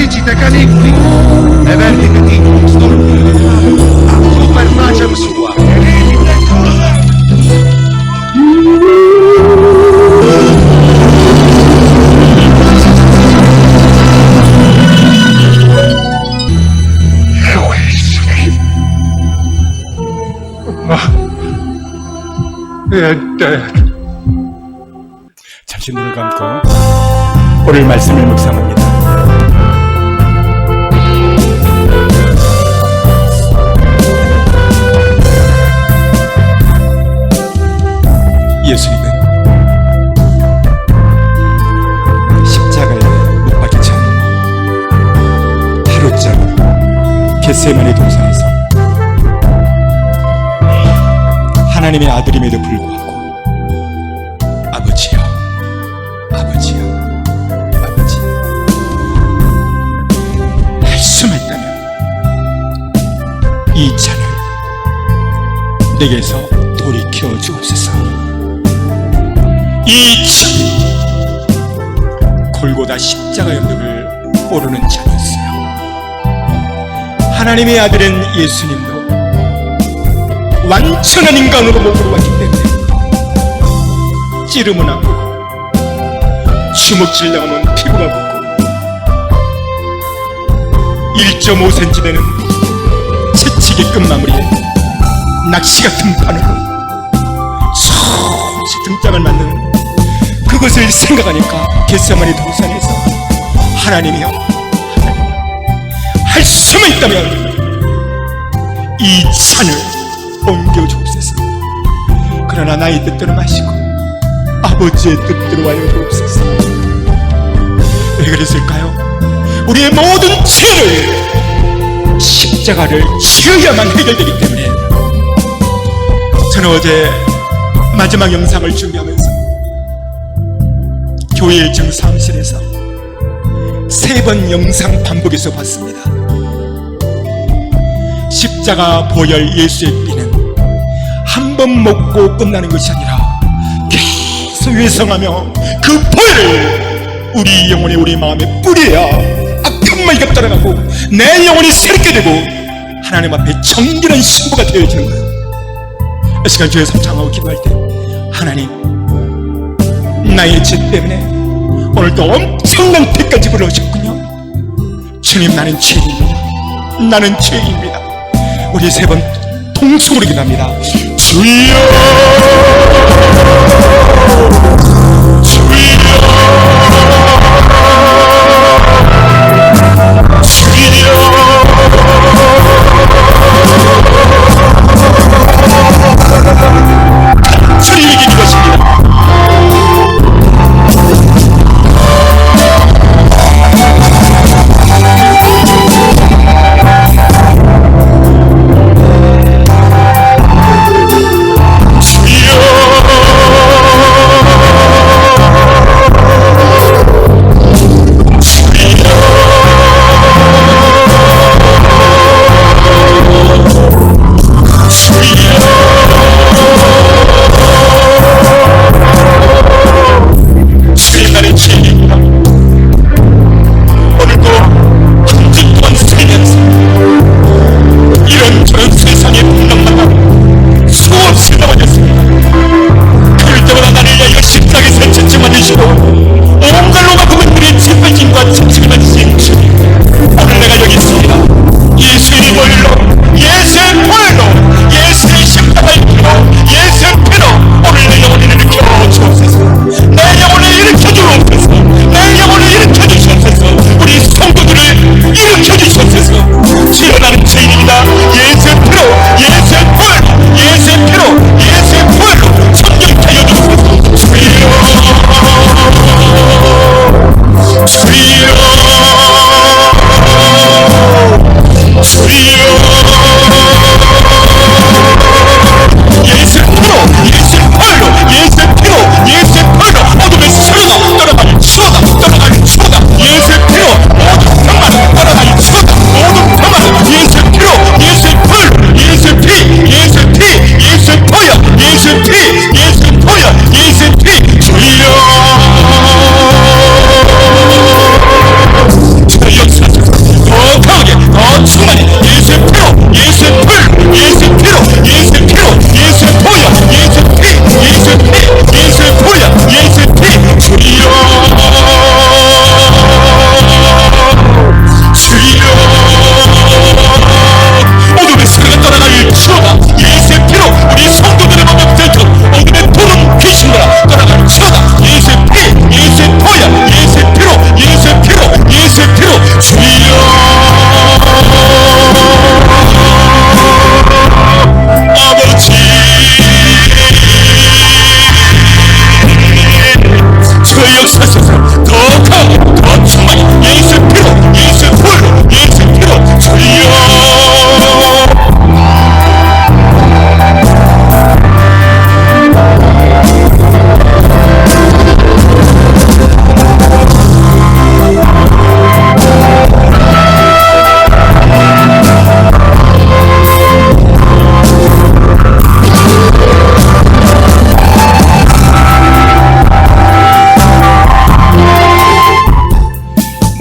citakan ini Everything ketik Storm Super macam semua 잠시 눈을 감고 오늘 말씀을 묵상합니다. 예수님은 십자가에 못 박힌 전 하루쯤 겟세마네 동산에서 하나님의 아들임에도 불구하고 아버지여, 아버지여, 아버지 할 수만 있다면 이 잔을 내게서 돌이켜 주옵소서. 이 잔이 골고다 십자가 연극을 오르는 잔이었어요. 하나님의 아들은 예수님도 완전한 인간으로 몸으로 왔기 때문에 찌르면 아프고 주먹질 나오면 피부가 붓고 1.5cm 되는 채찍의 끝마무리에 낚시 같은 바늘로 소시 등짝을 맞는 그것을 생각하니까 겟세마네 동산에서 하나님이여, 하나님 할 수만 있다면 이 잔을 옮겨 주옵소서. 그러나 나의 뜻대로 마시고 아버지의 뜻대로 하여 주옵소서. 왜 그랬을까요? 우리의 모든 죄를 십자가를 지어야만 해결되기 때문에. 저는 어제 마지막 영상을 준비하면서 교회 1층 사무실에서 3번 영상 반복해서 봤습니다. 십자가 보혈 예수의 피는 한 번 먹고 끝나는 것이 아니라 계속 회성하며 그 보혈을 우리 영혼에, 우리 마음에 뿌려야 악한 말이 겹달아가고 내 영혼이 새롭게 되고 하나님 앞에 정결한 신부가 되어지는 거예요. 이 시간 주의 삼창하고 기도할 때 하나님, 나의 죄 때문에 오늘도 엄청난 대까지 불러오셨군요. 주님, 나는 죄인입니다. 나는 죄인입니다. 우리 3번 통성으로 기도합니다. 주여, 주여, 주님에게 기도하십니다. 주여,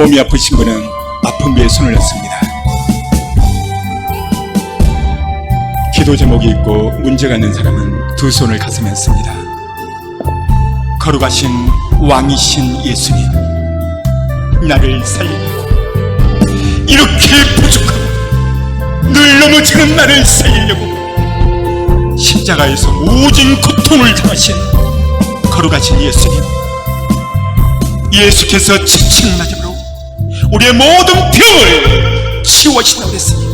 몸이 아프신 분은 아픈 배에 손을 얹습니다. 기도 제목이 있고 문제가 있는 사람은 두 손을 가슴에 얹습니다. 거룩하신 왕이신 예수님, 나를 살리고 이렇게 부족하고 늘 넘어지는 나를 살리려고 십자가에서 모진 고통을 당하신 거룩하신 예수님, 예수께서 칠칠맞음으로 우리의 모든 병을 치유하신다고 했으니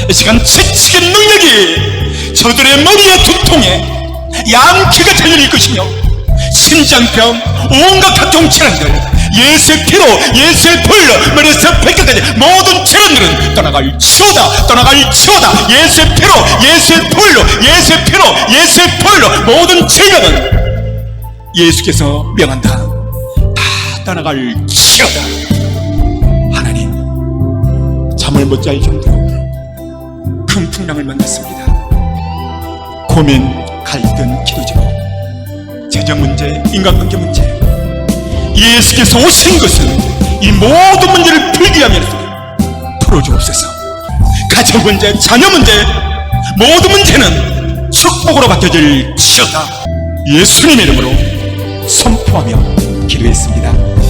이 시간 채찍의 능력이 저들의 머리의 두통에 양키가 달려일 것이며 심장병, 온갖 각종 질환들 예수의 피로, 예수의 보혈로 머리에서 발끝까지 모든 질환들은 떠나갈지어다, 떠나갈지어다. 예수의 피로, 예수의 보혈로, 예수의 피로, 예수의 보혈로 모든 질병은 예수께서 명한다. 다 떠나갈지어다. 하나님, 잠을 못 잘 정도로 큰 풍랑을 만났습니다. 고민, 갈등, 기도 제목, 재정 문제, 인간관계 문제, 예수께서 오신 것은 이 모든 문제를 풀기 위함이라 풀어주옵소서. 가정 문제, 자녀 문제, 모든 문제는 축복으로 바뀌어질지어다. 예수님의 이름으로 선포하며 기도했습니다.